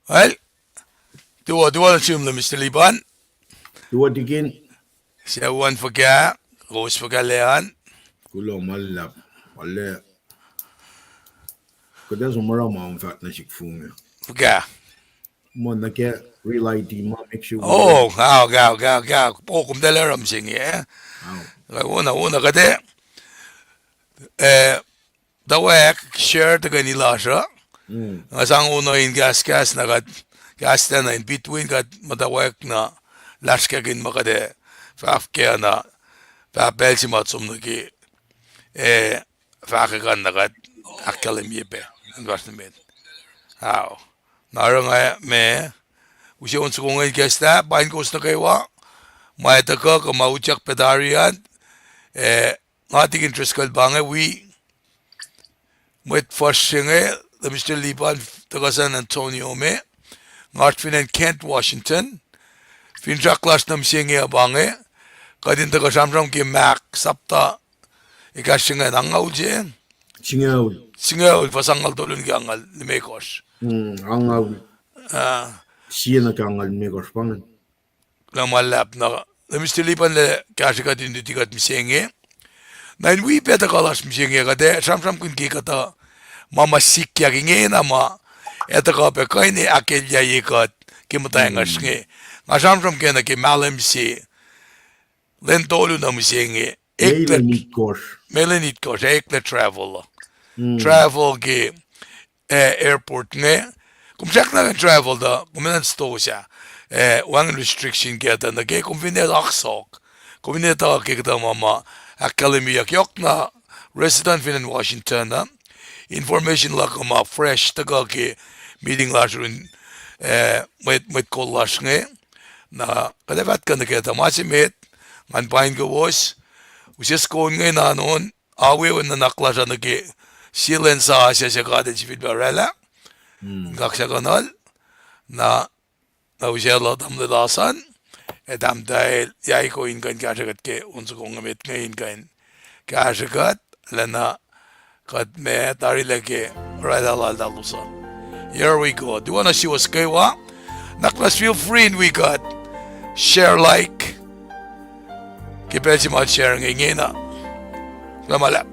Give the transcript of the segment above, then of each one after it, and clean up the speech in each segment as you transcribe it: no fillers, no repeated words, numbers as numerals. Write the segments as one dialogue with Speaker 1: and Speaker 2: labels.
Speaker 1: Well, do want to assume Mr. Liban.
Speaker 2: Dua dikin
Speaker 1: Siya one for ka, Rose for lehan.
Speaker 2: kulo malap. Wala. Kada sumara maamfat na sikfunga.
Speaker 1: For ka.
Speaker 2: Mo na kaya real ID ma make sure we
Speaker 1: Oh, ga. Po kum dalaram sing ya.
Speaker 2: Wow.
Speaker 1: Una ka de. Dawek share to gani lasra. Ngasang uno in gas na gas na in between kat mutawaek na lashkakin makade. Fafke na fapel si matsum nuki. Fakakan na kat akketeyac yepe. Investment. How? Narang me. Usia unsa kung ngay gesta, bain ko na kaywa. Maeta ka, kamauchak pedarian. Ngating interest kal bangay, Mwet first singe, the Mr. Liban, taga San Antonio me. Ngat finan Kent, Washington. Finja class nam singe abangay. Kadin taga samsam ki Mac, sapta. Ika singe nangaw je.
Speaker 2: Singaw.
Speaker 1: Singe, pasangal tulun ki angal, limekos.
Speaker 2: Angaw. Siya na kangal megos pangan.
Speaker 1: Lulap na. The Mr. Liban le kasika din ditikat misinge. Nain wi peta kalas misinge kade samsam kun ki kata mama sikya kinge na ma eta ka pe kaini akketeyac ki mutawaek nge nga samsam kena ki malem si len tolu na misinge melenit kos ekle travel ki airport nge kumsak na travel da kuminan sto siya one restriction kaya na kaya kumpinet aksok kumpinet kaya kita mama akketeyac yok na resident in Washington na information la kama fresh taga ki meeting lasr in Mwet kollas nge na kadapat ka na kaya tamasi met ngan Paing wiowos usis ko nge na noon awe na naklasa na ki silen sa siya kada si Fidbarela kaksakin na usia la damdadasan edam dahil yay ko ingan kasakat ke unsa kong ngamit ngayon kain kasakat lana kat me tari lagi right alal dalusa. Here we go. Do you wanna see what's going on? Naklas feel free and we got share like. Kipel si mat share ngayon na. Lamalap.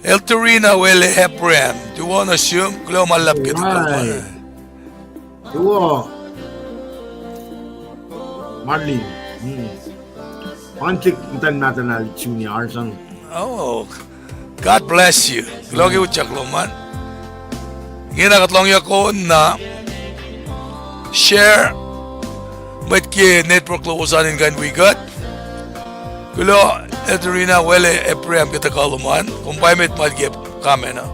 Speaker 1: El Torina wele Hebram. Do you want to assume? Klo malap kita
Speaker 2: Right. Dua. Marlin. Pantik international junior Ranson.
Speaker 1: Oh, God bless you. Klo ki uchak lo man. Ngina katlong yakon na share met ki network lo usanin kan we got. Klo El Torina wele Hebram kita kaluman. Kumpay met malgip kame na.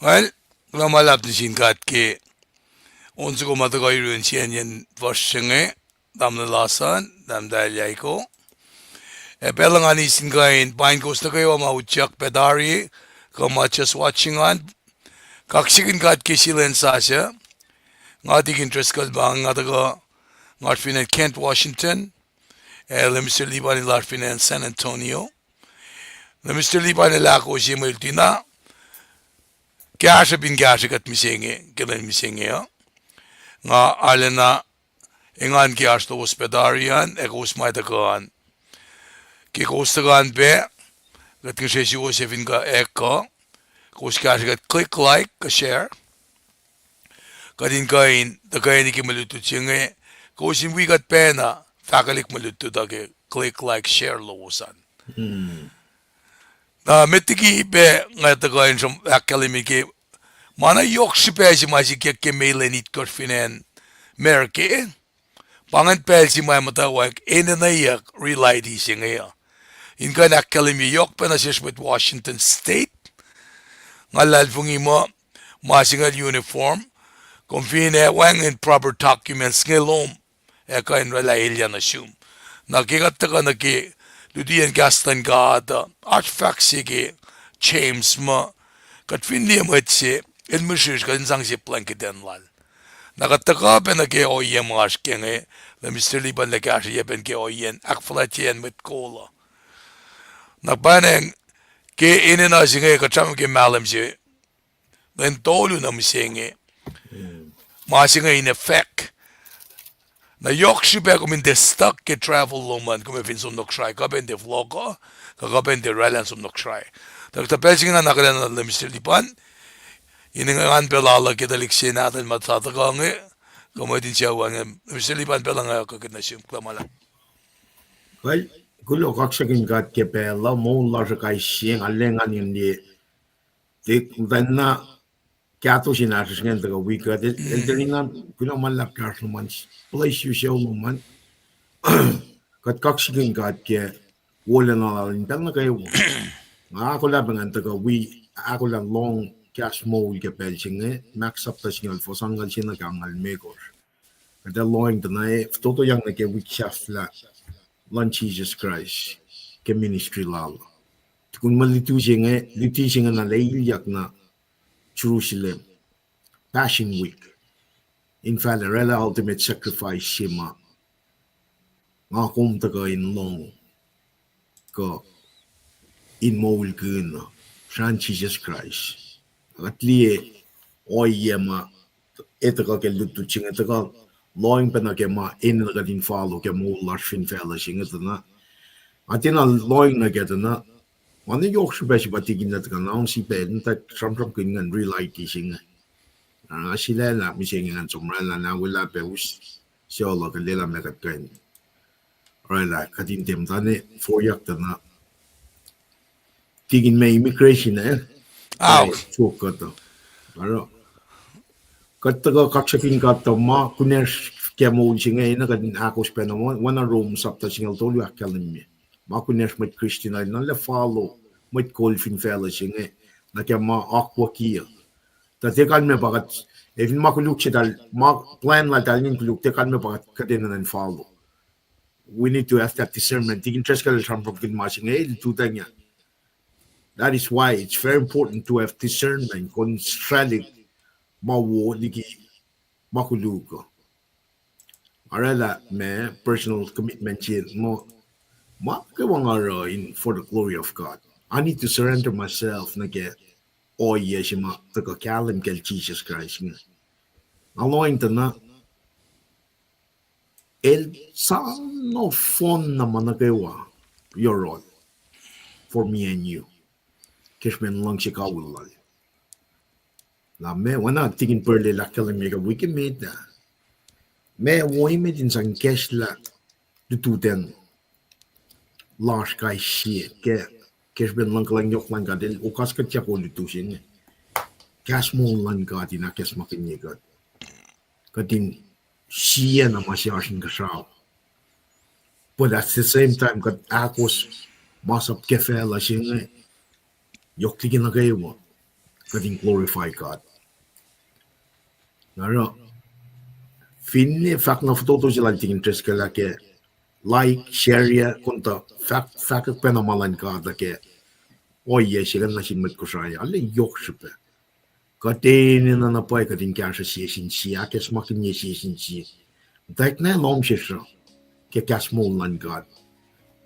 Speaker 1: Well, malap ni singkat ke onse ko matagay rin siya yan versinge dam na lasan dam dahil ko. Pelang ani singkain pain ko sa kayo mautyak pedari ko just watching on kaksakin kat ke silen sasya ngatik interest kal bang ngataga ngarfinan Kent, Washington. Mr. Liban larfinan San Antonio. Mr. Liban lako siya multina. Kaya bin kat misenge, kilan misenge ya. Nga alena ingan kaya to hospedarian, ekos may tagaan. Kikos tagaan be, kat kasi siyo siya bin ka eka, kos kaya kat click like, ka share. Kadin kain, tagay ni kimaluto siyenge, kos imwi kat pena, fakalik maluto dage, click like, share lowosan. Na metiki be nga tagayin som akalimiki mana yok sipe si masi ke mailenit korfinen merke pangan pel si may mutawaek ene na yak relay di singa inka na akalimi yok pa na with Washington State nga lalfungi mo masingal uniform konfine wang in proper documents ngelom eka in relay ilya na sum nakikat ka na ki Ludian gastan gada artifacts sige James ma kat finli Mwet se el mushish kan sang se planketen lal nakataka pe na ke oyem ash kenge la Mr. Liban la kash yeben ke oyen akflatien mit kola na baneng ke inena singe ka cham ke malam se ben tolu na misenge ma singe in effect na yok shibe ko min de stuck ke travel loman ko fin som nokshrai ka ben de vloga ka ben de ralan som nokshrai tak ta pelsing na nakala na Mr. Lipan iningan pelala ke dalik sinatan matata ka nge ko mo din siya wang Mr. Lipan pelanga ka kinasim klamala
Speaker 2: Well, kulo kaksakin kat ke pela mo lasr kai sieng alengan yun di na Kato sinasas nga taga wika. Eldelingan kulo malap kas naman place you show naman. Kat kaksakin kat ke wala na lintal na kayo. Nga ako labangan taga ako lang long cash mole ke pelching max up tas ngal fosangal sinagangal megos. Kada loing tanay toto yang na ke wikshaf la Lord Jesus Christ ke ministry lalo. Kung malitu siya na layilyak na Jerusalem Passion Week. In fact, the ultimate sacrifice shima. Nga kumta ka in long ka in mole na Shan Jesus Christ. Atlie oyema etaka ke lutu ching etaka loing pena ke ma in na din follow ke mo lash fin fella sing etana. Atina loing na ke etana. Mane yok şu beşi batigin etaka na on si pe nta tram kin ngan relight ki sing. Sila na mi sing ngan somra na wala pe us. Siya ke lela mekat kain. Right, katin tem tane for yak tana. Tigin may immigration Chokata. Kataga kaksakin kata ma kunesh kemo singa ina kadin ako speno mo wana room sapta singal tolu akalim ma kunesh mit Christina na le follow mit golfin fella singa na kya ma aqua kia ta te kan me bagat even ma kuluk chidal ma plan la dalin kuluk te kan me bagat kadin and follow we need to have that discernment tigin treskal from kin ma singa tu tanya. That is why it's very important to have discernment concerning mawo liki makuluko. Arala me personal commitment mo in for the glory of God. I need to surrender myself na ke yeshima to kalim kel Jesus Christ. Allowing to na el sano fon na manakewa your role for me and you. Kishman lang si kawulal. La me wana tigin perle la kalamega we can make that. Me woimet in san kesh la tuten lash kai shi ke kishman lang lang yok lang gadel ukas ka tiya ko lutusin. Cash mo lang gadi na kes makinyegad. Kadin siya na masyashin ka siya. But at the same time kad akos masap kefela siya yok tigin na kayo mo. Kading glorify God. Naro. Finne fact na foto sila tingin tres kala ke like share ya kunta fact penamalan ka da ke oye sila na sin met Kosrae alle yok sipe. Kadin na napay kading kya siya siya ke smakin niya siya. Dahil na long siya ke kasmol lan God.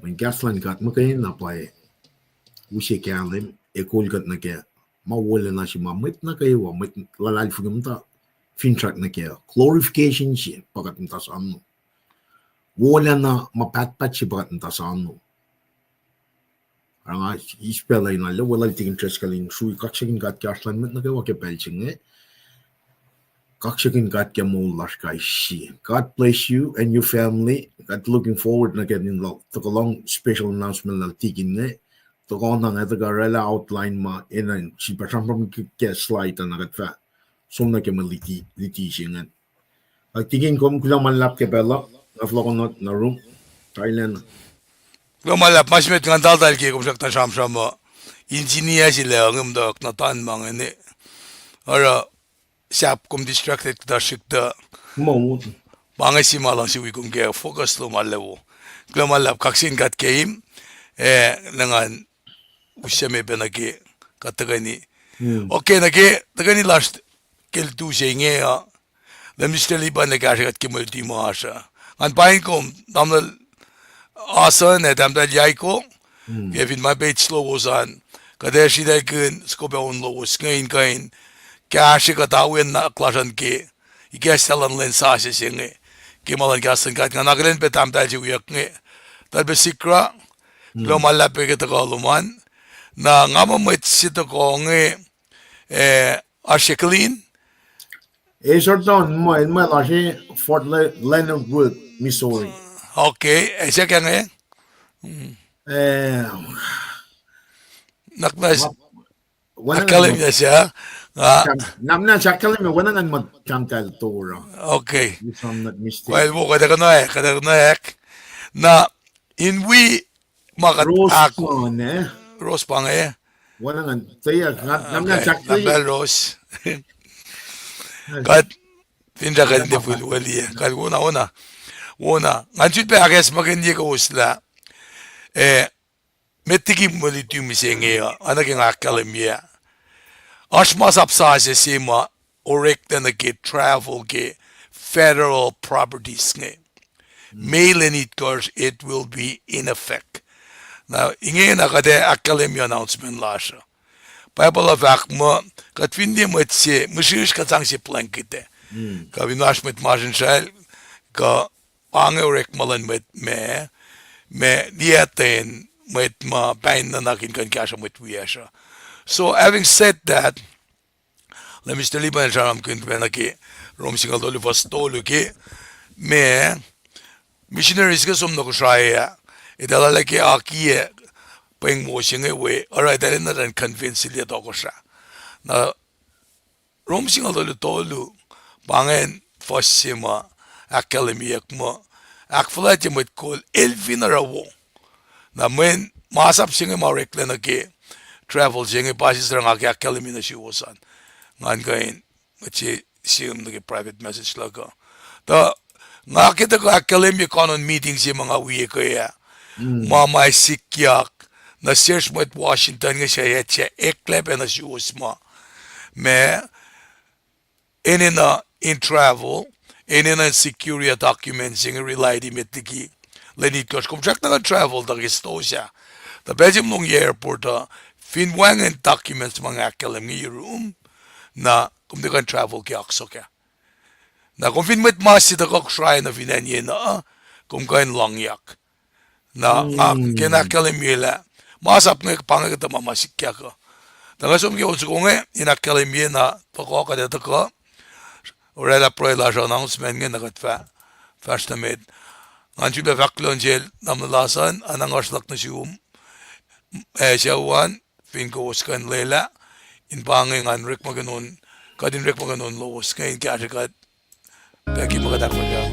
Speaker 2: When gaslan God makayin napay usi kalim ekol kat na kaya mawala na si mamit na kayo mamit lalal fugimta fintrack na kaya glorification siya pagat nta sa ano wala na mapatpat siya pagat nta sa ano nga ispelay na wala tingin tres kaling Srui kaksakin kat kaslan met na kayo wakipelching kaksakin kat kaya mo lash kay siya. God bless you and your family. God looking forward na kaya nila took a long special announcement na tigin to go na nga taga outline ma in si pasang ke slide na katfa so na ke maliti singan ay tingin ko kulang malap ke bela na flow not na room Thailand
Speaker 1: malap mas met ngan dal ki kum sakta sham engineer sila ngam dak na tan mang ne ara sap kum distracted da shikta
Speaker 2: mo
Speaker 1: bangasi malang si wikum ke focus lo malawo malap kaksin kat keim nangan usame benaki katagani okay nage tagani last kel tu inge the Mr. Liban ne gashat ki multi maasha an Paing kom damdal asa ne damdal yaiko Kevin my page lowos an kadeshi da kun skobe on lowos kain kashi ka tawin na klasan ke ikesalan len sa singe kimalan gasan kat naglen pe tamdal ji uyak nge talbe sikra lo malape ke tagaluman na ngamamit sito ko nge asheklin
Speaker 2: Shortdown mo in my lashi Fort Leonard Wood Missouri
Speaker 1: okay ese kya nge naknas akalim niya siya
Speaker 2: namna chakalim mo wana nan magkantal tora
Speaker 1: okay
Speaker 2: if I'm not mistaken
Speaker 1: well mo kada na in we makat ako Rose pang
Speaker 2: wala nga tayo namna chakli
Speaker 1: Nambel Rose kat pinda ka hindi full wali kat una nganchit pe ages magindi ka usla mettikim wali tumisenge anak yang akalimia asmas apsa se sima orek na ke travel ke federal properties nge mail in it course it will be in effect. Now, inge na kade academy announcement lasha. Paipala vak mo kat vindi Mwet se mshish ka tang se plankite. Ka vinash met margin shal ka pange rek malan me diaten Mwet ma Paing na nakin kan kasha Mwet wiasha. So having said that, let me still liban sharam kun benaki rom singal dolu vastolu ki me missionaries ka som no Kosrae idala leki akie Paing mo singe we alright dalen na ran convince liya to Kosra na rom singal tolu bangen fossima akademiak mo akflati mo kol elvinarawo na men masap singe ma rekle na ke travel singe basis rang ake akademi na siwosan ngan kain machi sium na ke private message laga ta nga kita ko akademi kanon meeting si mga wiye ko ya mama sikyak na search mo Washington nga siya siya eklep na siwos mo me in travel in security documents in relied imitiki lenit kos kumjak na travel da gistosia the Belgium long airport finwang and documents mga akademi room na kung di kan travel ki aksoka na kung finmet masi da Kosrae na finanye na kung kain langyak na kena akademi la masap nga pangagata mamasikya ko da ngasom ki usukunge in akademi na toko ka dito ko orela proela announcement nga nakatfa fast na med nganju be vaklon gel namlasan anang aslak na sium siyawan fin ko uskan lela in banging an rek maganon kadin rek maganon lowos ngayon kaya kat peki magadak mo dyan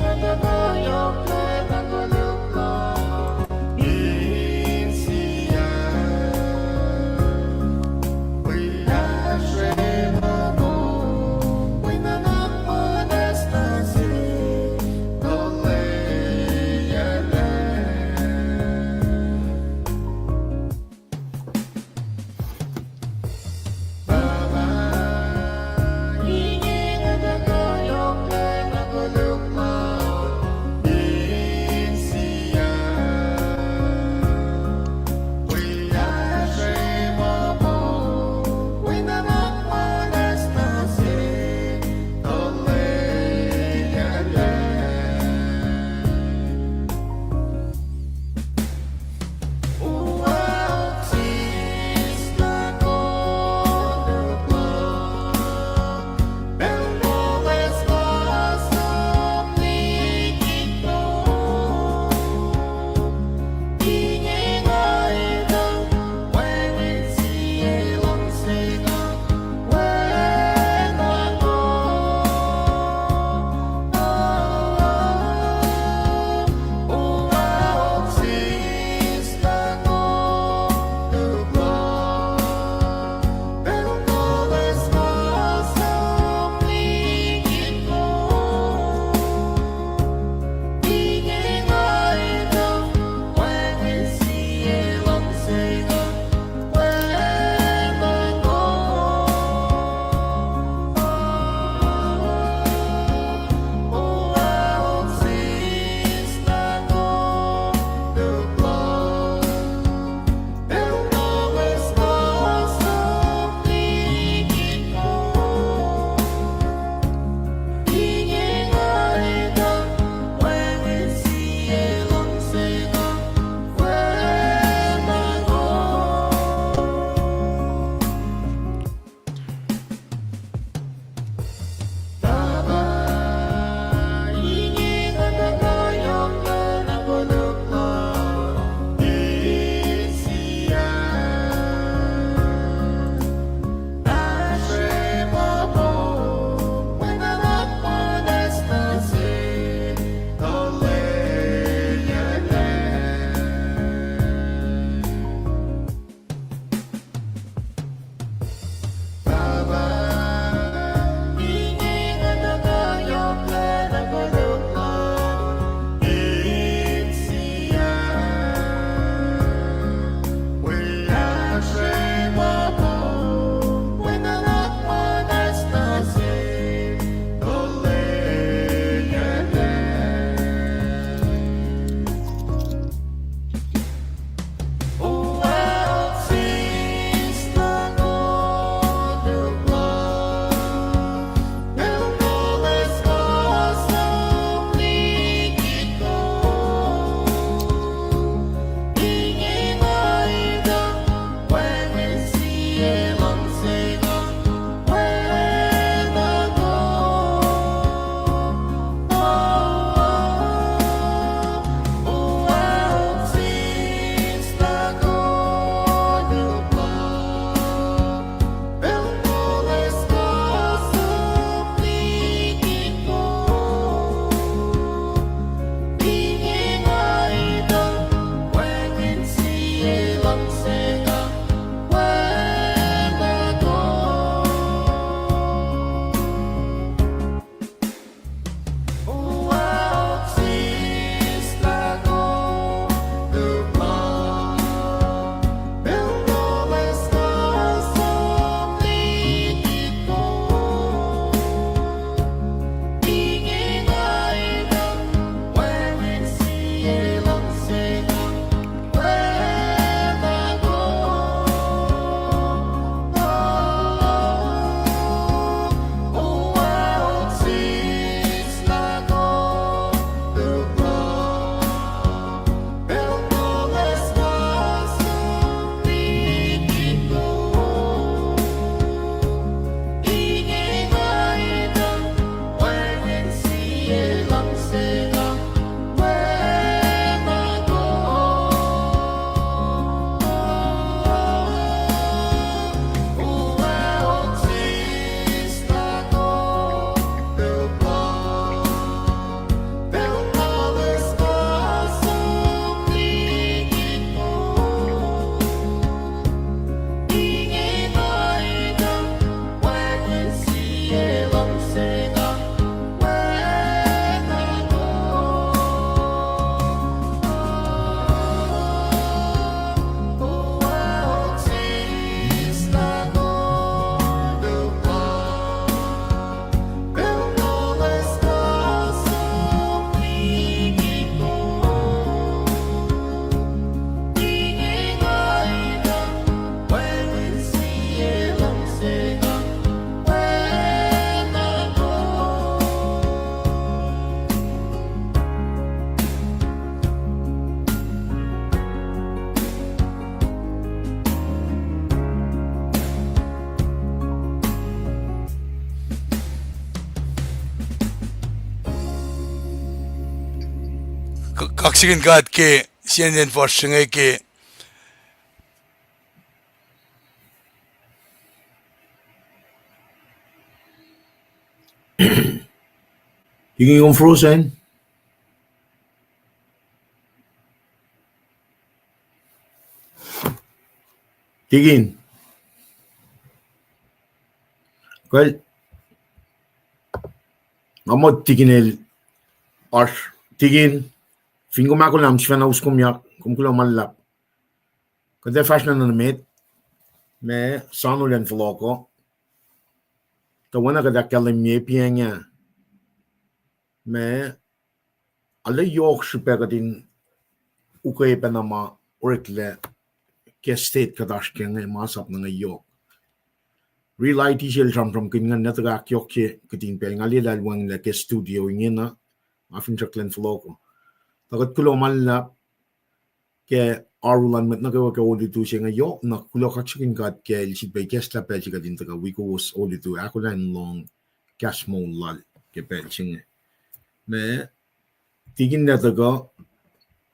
Speaker 1: kaksakin kat ke CNN forskning ke
Speaker 2: Tingin yung frozen. Tingin. Kaya, ngamot tingin Arsh, tingin, fingo mako nam sfena uskumyak, kumkulo malap. Kaya fashion na namit, me sano len floko, tawana kada kalimye piyanya, me ala yok shipegadin ukay panama orikle ke state kadashkeng masap na yok. Real IT shell from kingan nataga kyokye katin pe ngali lalwang na ke studio ingena afin chaklen floko. Tagat kulo malap ke arulan met nagawa ke auditu siya ngayon na kulo kaksakin kat ke lisit bay kes la pe siya din taga wiowos auditu akollah long cash mo lal ke pe siya me tigin na taga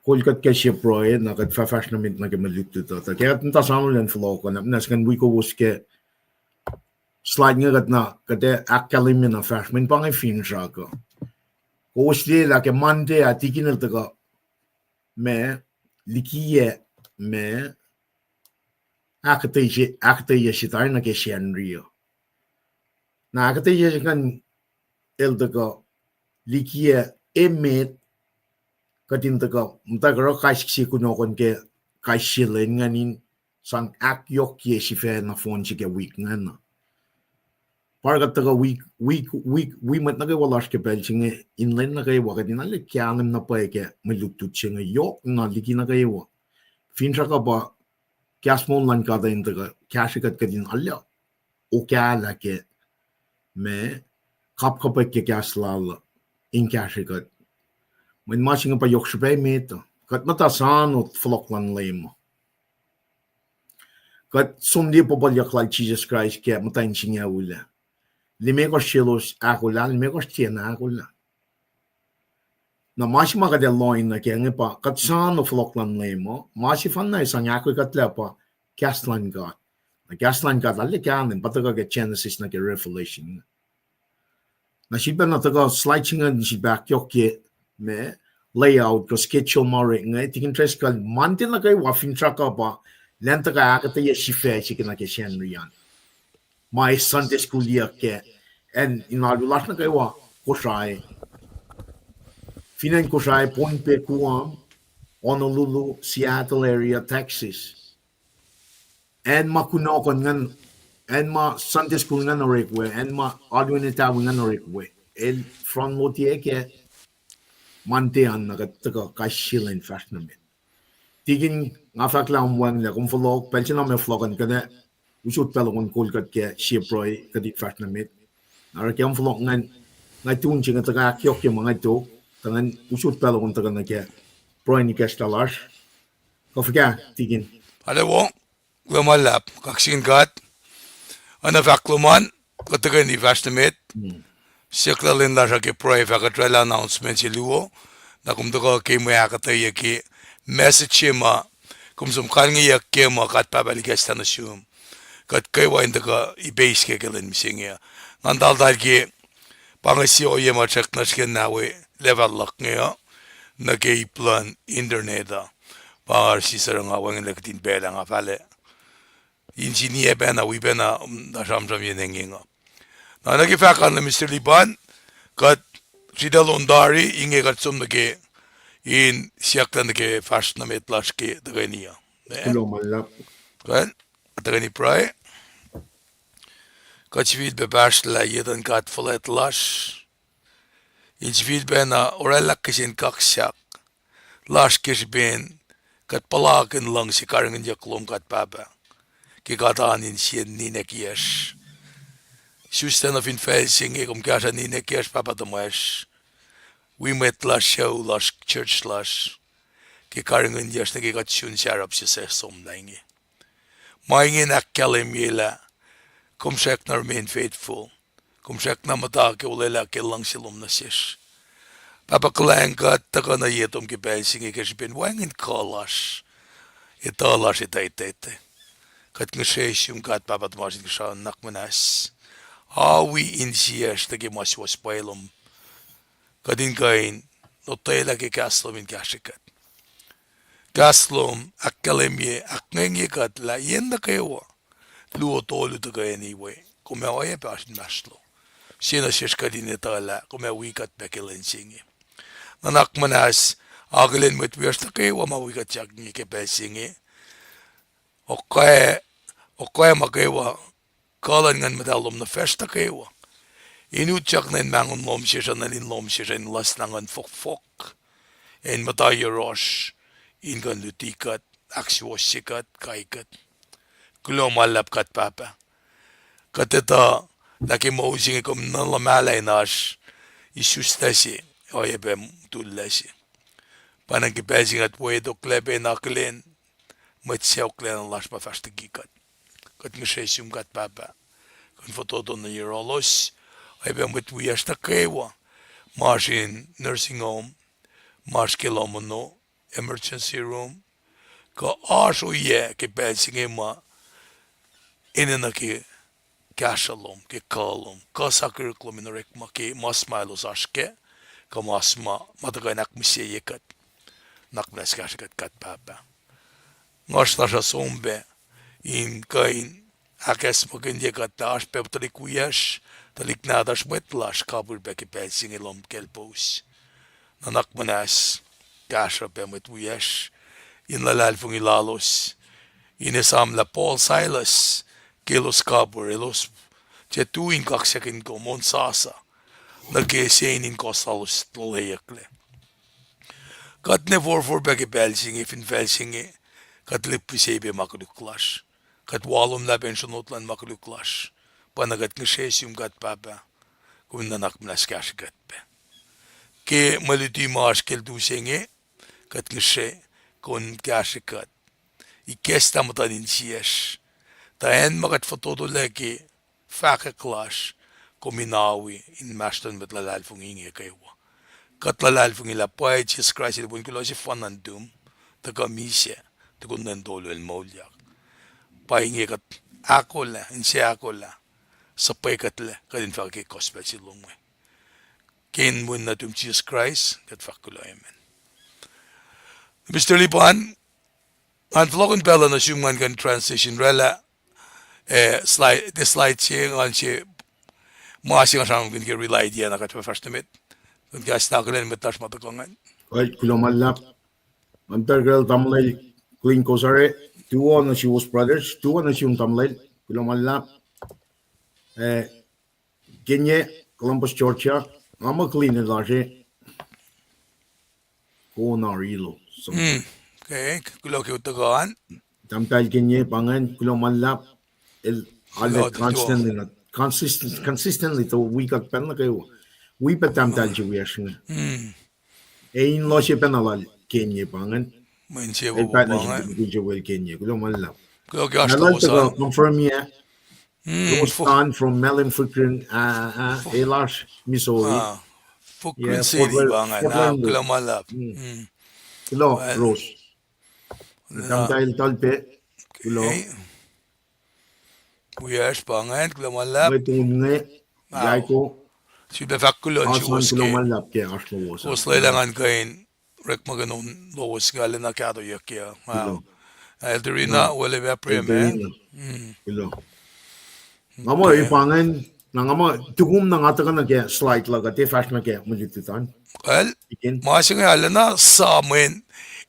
Speaker 2: kolkat ke siya proye na kat fashion mit na ke maluto to ta kaya tinta samo len flow ko na naskan wiowos ke slide nga kat na kate akkalim na fashion pang fin siya ko Kosrae la ke mande a tigin na taga me liki me akketeyac sitar na ke rio na akketeyac kan el daga liki emet katin daga mutagro kaisi kuno kon ke kaisi len nganin sang akyok ye sife na phone ke week ngana parga taga week mat na ke walash ke bel singe inlen na ke wakatin ale kyanem na pa ke melutut singe yok na liki na ke wa fintra ka ba Kasmon lan kada indaga kashikat kadin alla o kala ke me kapkapak ke kaslal in kashikat when matching pa yokshbe meto kat mata sanot floklan lemo kat sumdi popol yaklal Jesus Christ ke mata insinya ula limeko shilos akollah limeko tiena akollah na mashi magade loin na kenge pa katsano floklan lemo mashi fanna isang ako katla pa Gasland God na Gasland God alle kanen pataga ke Genesis na ke Revelation na shiba na taga sliding and shiba kyoke me layout ko schedule mare ngai tikin tres kal mantin na kay wafin traka pa lenta ka akate ye shife chikina ke shenrian my Sunday school year ke and inalulat na kay wa Kosrae Finan Kosrae Point Pe Guam, Honolulu, Seattle area, Texas. And makunokon ngan, and ma Sunday school ngan orikwe, and ma Arduino ngan orikwe. El from motieke mantean na kataka kashilin fashionable. Tigin nga fakla umwang la kung follow, pelchina me flogan kada, usut pelon kulkat ke shiproy kadit fashionable. Narakyang follow ngan, ngatun chinga taga kyok yung mga ito, tangan usut pala kung taga na kaya pro ni kestalash kofika tigin
Speaker 1: ale wo malap kaksakin kat ana fakluman kataga ni fashtamet siklalin la ke pro fakatrela announcement si luo na kumtaga ke mo akketeyac ke message ma kumsum kalngi yak ke mo kat pabalikas tanasum kat kay wa indaga i-base ke kelen misingia nandal dal ke pangasi o yema check na sken nawe level lock ngayon nag-i-plan internet para si sarang awang nagtin bela nga pala insinia ba na wiba na nasamsam yun nga na nag-ifakan na Mr. Liban kat sidalondari inge kat sum nag in siyak na nag-fast na metlash ke daga niya
Speaker 2: kulo malap
Speaker 1: kan daga ni pray kat svid bebash la yedan kat flat lash Inchvid ben orelak kisin kaksak lash kish ben kat palakin lang si karangan yaklom kat baba ki katanin siya ninekiyas sustan of infelsing ekom kasa ninekiyas papa tomash we met lash show lash church lash ki karangan yas na ki katsun sarap siya sa somdangi maingin akkalim yela kumsak na remain faithful kumsak na mata ke ulela ke lang silom na siya papaklang kat takana yetom ki pelsinge kashipin wangin kalash italash itaitete kat ngsheshum kat papat masin kshan nakmanas awi insiyash taki maswas pailum kadin kain notela ki kaslom in kashikat kaslom akkalemye aknenge kat la yenda kayo luo tolu to kain anyway come oye pashin maslo sina shishkadin itala come wikat bekelensinge nanakmanas aglen met wirsta kayo mawikat chakni ke pelsinge okay makayo kalan ngan medalom na festa kayo inutjak nen mangon lom shishan in lom shishan las nangan fok en matayo rosh ingan lutikat akswosikat kaikat kulomalap kat papa kateta laki mousing kom nalamalay nash isustasi oyebem tullasi panang kipesing at puedo klebe naklen matsew klen las pa fasta gikat kat ngshesum kat papa kun fotodo na yerolos oyebem with wiyasta kewa Martin nursing home Mars kilomono emergency room ka asho ye ke pesing ma inena ke kashalom ke kalom ka sakir klominorek ma ke masmalos ashke ka masma mataga nakmse yekat naknas kashikat kat papa ngashtasha sombe in kain akes mogen yekat tash peptrikuyash taliknadash wetlash kabur beke pesing elom kelpos nanakmanas kasha pemet wiyash in lalalfung ilalos inesam la Paul Silas kilos kabur elos chetuin kaksakin ko monsasa nagkeseinin kosalos toleyakle kat ne for beke pelsinge fin felsinge kat lippisebe makuluklash kat walum la pensionotlan makuluklash panagat ngshesium kat papa kun nanakmanas kashikat pe ke maliti mas kel dusenge kat ngse kon kashikat ikesta matanin siyash taen magat fotodo leki faka clash kominawi in maston met lalalfung inge kaywa kat lalalfung ila pai Jesus Christ il bun kulo si fanandum ta kamise ta kunden dolo el molyak Paing kat akollah in si akollah sapay katle kadin fakki gospel si lungwe ken mun na tum Jesus Christ kat fakulo amen Mr. Lipan an vlogen bella na sungman kan transition rela slide the slide ching on si masing asang kan ki relay dia na kat first minute kan gas na kan met tas matakongan
Speaker 2: Right, kulomalap. Antargal tamlay clean Kosrae. Two na si was brothers. Two na si yung tamlay. Kulomalap. Kenya, Columbus, Georgia. Ama clean na laje. Konarilo.
Speaker 1: okay kulo ki utagaan
Speaker 2: Tamtal Kenya, pangan, kulomalap. El ale
Speaker 1: kulo to
Speaker 2: consistently to week at pen na kayo. We pa tamtal jiwiyashin. Ein lo si penalal Kenya pangan.
Speaker 1: main siya
Speaker 2: El pa na si
Speaker 1: bubangan
Speaker 2: Gujawa Kenya. Kulomalap.
Speaker 1: kulo ki hasta
Speaker 2: Nalal taga
Speaker 1: wasan
Speaker 2: confirm ya.
Speaker 1: fu
Speaker 2: Rostan from Melon Footprint, Elash, Missouri.
Speaker 1: Fukuin
Speaker 2: Yeah,
Speaker 1: City bangan na
Speaker 2: Portland
Speaker 1: kulo
Speaker 2: Road.
Speaker 1: malap
Speaker 2: Kilo,
Speaker 1: well
Speaker 2: Rose. Tamtail Talpe, Kilo.
Speaker 1: okay Wiyash bangan kulo malap
Speaker 2: May tungne,
Speaker 1: wow
Speaker 2: Jaiko,
Speaker 1: si befakkulon si
Speaker 2: Asan Kilo
Speaker 1: Oske
Speaker 2: Malap, kaya Ashlo Wasa.
Speaker 1: Oslailangan kain rek maganon lowos galing na kakketeyac ya wow
Speaker 2: Kilo.
Speaker 1: Elderina wala ba preme
Speaker 2: Elderina. Kilo. Ngamo, ipangan, nangama, tukum na nga taga na kaya slide laga, te fast na kaya, mujitutan.
Speaker 1: well
Speaker 2: Ikin.
Speaker 1: masing alana sa amin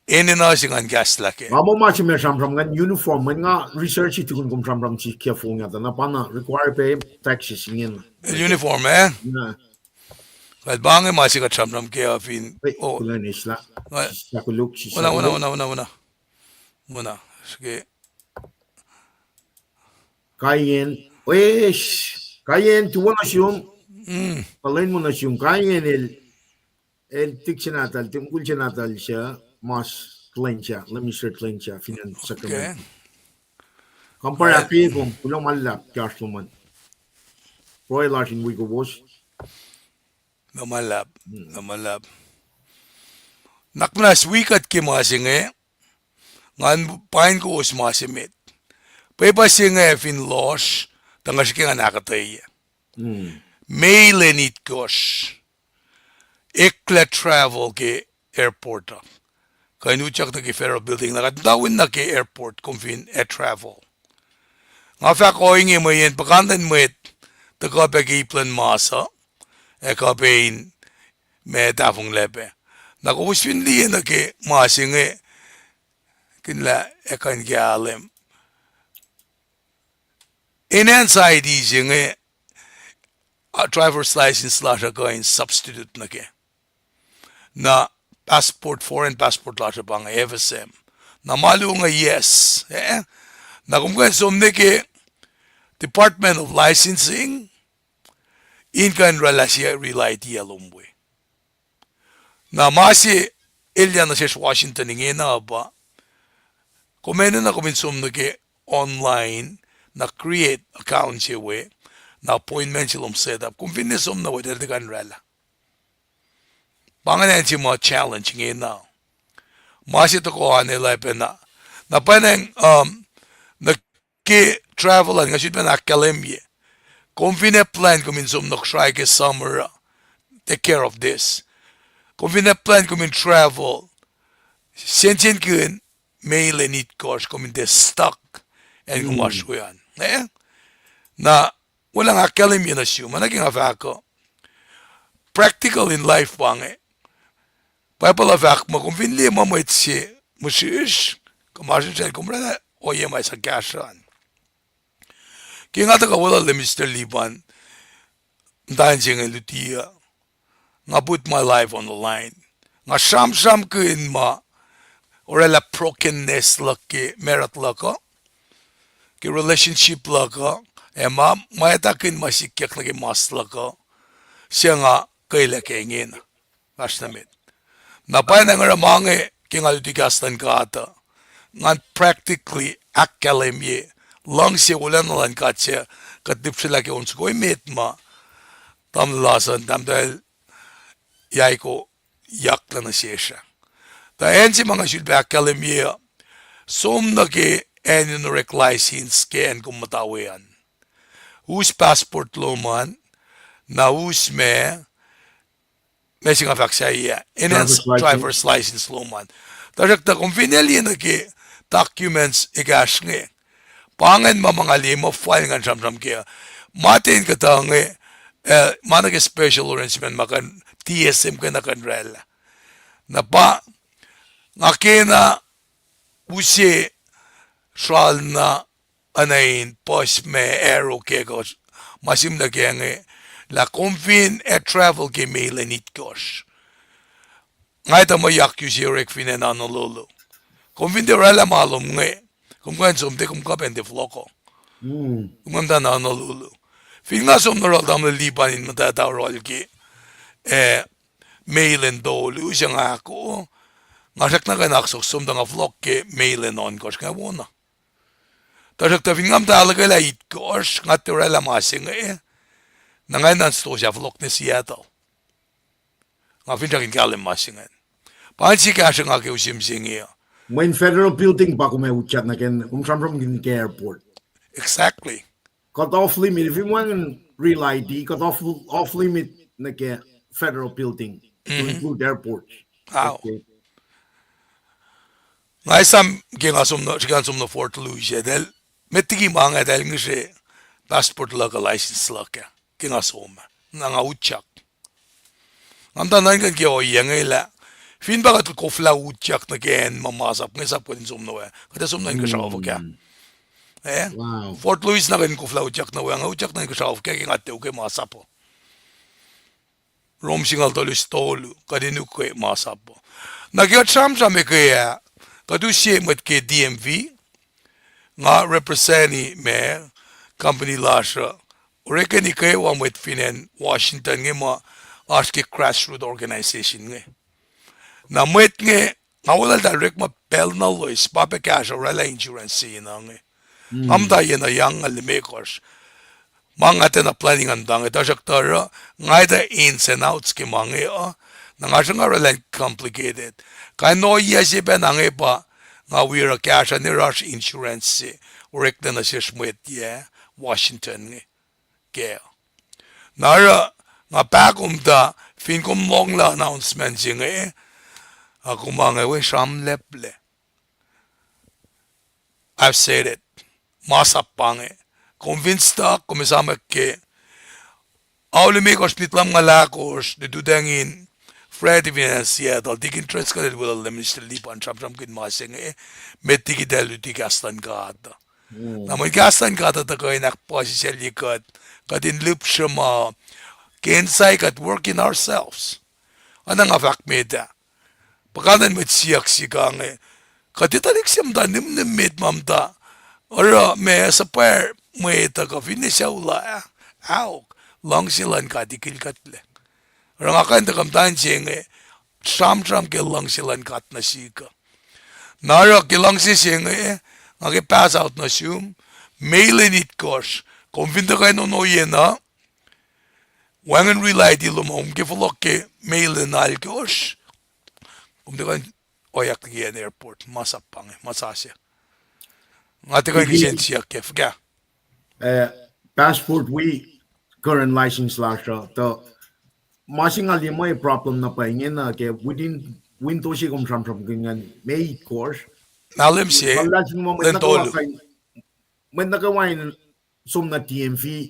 Speaker 1: inina singan gas laki
Speaker 2: Ngamo machi me sham gan uniform, man nga research itu kun kum sham si kia fung yata, na pana require pay taxes ingin.
Speaker 1: uniform
Speaker 2: Na,
Speaker 1: well bangin masing at samram kaya fin
Speaker 2: wait,
Speaker 1: oh
Speaker 2: kulan isla.
Speaker 1: well
Speaker 2: Sisakuluk,
Speaker 1: una una
Speaker 2: sisakuluk.
Speaker 1: una una una una sige
Speaker 2: Kayen, kayen, tuwa na siyong, palain mo na siyong, kayen el tiksinatal, tingkul sinatal siya, mas clean siya, let me start clean siya, finan
Speaker 1: okay
Speaker 2: Sacramento. Kampara
Speaker 1: well
Speaker 2: api kung kulang malap, kaya suman. Roy Larson, wiowos.
Speaker 1: namalap namalap naknas wikat ki masinge ngan pain ko us masimit pepa singe fin los tangas ki akketeyac mailenit kosh ekle travel ke airport kainu chak ki federal building na dawin na ke airport kumfin e travel nga fa ko inge mo yen pakandan Mwet the ka pe ki plan masa e ka pein me tafung lepe na ko uswin li na ke masinge kinla e kan gyalem in inside singe a driver's license lasha going substitute na ke na passport foreign passport lasha bang FSM na malu nga yes na kumkan somne ke Department of Licensing in kan relasya relay di alumbwe na masi ilya na siya Washington nge na ba kumene na kuminsum na ke online na create account siya we na appointment silom set up kung finisum na we dati kan rela pangalan siya mga challenge nge na masi to ko anila na panang na ke travel nga should be na kalemye kung plan kuminsum na try ke summer take care of this kung plan kumin travel sentient kun mail and it course kumin de stuck and kumashuyan na walang akalemye na siya managing afako practical in life bang pala afak mo kung finli mo mo itsi musish kumashin siya kumrana oye may sa kashan kaya nga taka wala le Mr. Liban dahil siya nga lutia nga put my life on the line nga sham kuin ma orela brokenness laki merat laka ki relationship laka ma mayatakin masikyak laki mas laka siya nga kaila kaingin asnamit napay na nga ramangi ki nga lutigastan ka ata nga practically akalemye lang siya wala na lang katya katip sila ki unsa ko imit ma tam lasan tam dahil yay ko yak na siya dahil si mga should be akalemye som na ki enunurek license ke en kumatawayan whose passport lo man na whose me singa faksaya enhance driver's license lo man dahil kung finally na ki documents ikash nge pangan mga limo file nga sam kaya matin ka tangi mana ke special arrangement makan TSM ka na kanrela na pa ngakina usi sral na anayin pos me aero ke kos masim na kaya nge la confin travel ke mail and it kos ngay ta mayak yusi rek finen anololo confin de rela malum nge kung kung sumte kung kapen de floko kung na anololo fin nga sum naral dam liban in matata rol ki mail and dolu siya nga ako nga sak na kanaksok sum da nga flok ke mail and on kos nga wona tasak ta fin ngam talaga la it kos nga turela masing na nga nan sto siya flok ni Seattle nga fin takin kalem masingen pansi ka siya nga ke usimsing
Speaker 2: When federal building pa kung may uchat na ken from the airport.
Speaker 1: Exactly.
Speaker 2: Cut off limit. If you want real ID, cut off limit na ke federal building to include airports.
Speaker 1: Wow. Okay. Ngay sam gingasum na Fort Louis del metigi mga del ngise passport local license laka gingasum na nga uchak. Anta nan kan ke o yengela fin bagat ko fla utjak na gen mamasap ng isap ko din sumno kada sumno in kashaw kya wow. Fort Louis na kan ko fla utjak na nga utjak na kashaw kya ngate uke masapo rom singal tolu stolu kada nuke masapo nagyat sam me kaya kadu siya met ke DMV nga representi me company lasr orekeni kaya wa met finen Washington nge ma aske grassroots organization nge na Mwet nge nga wala direct ma pel na lois pape cash rela insurance na nge amda yena yang alimekos mga te na planning andang ita shaktara nga ita ins and outs ke mga nga nga relan complicated ka no yesi ben ang pa nga we are cash and rush insurance rek na si Mwet ye Washington nge ke nara nga pakum da fin kum long la announcement nge ako mga we sham leple I've said it masapange convinced ta kumisama ke Aulimikos pitlam nga lakos de dudangin Fred financiado dikin tres ka wala minister lipan cham kin masing met tikidel tikastan gada na mo gastan gada ta ko inak posisyon likod kadin loop shama kensay kat work in ourselves anang afak meda pakanan met siyak sikang kaditalik siyam da nim met mamda ora me sa par Mwe ta ka finisyaula aw long silan ka dikil katle ranga kan ta kamtan chenge sam ke long silan kat na sika nara ke long si chenge ngake pass out na sum mailen it course convinta ka no yena wangen relay di lumom ke flokke mailen al course de kan oyak gen airport masapang masasya ngate kan lisensia ke fga
Speaker 2: passport we current license lasr to masing ali mo problem na Paing na ke within window si kum from ganyan may course
Speaker 1: nalim si
Speaker 2: malasin mo
Speaker 1: lentolo
Speaker 2: men nakawain sum na TMV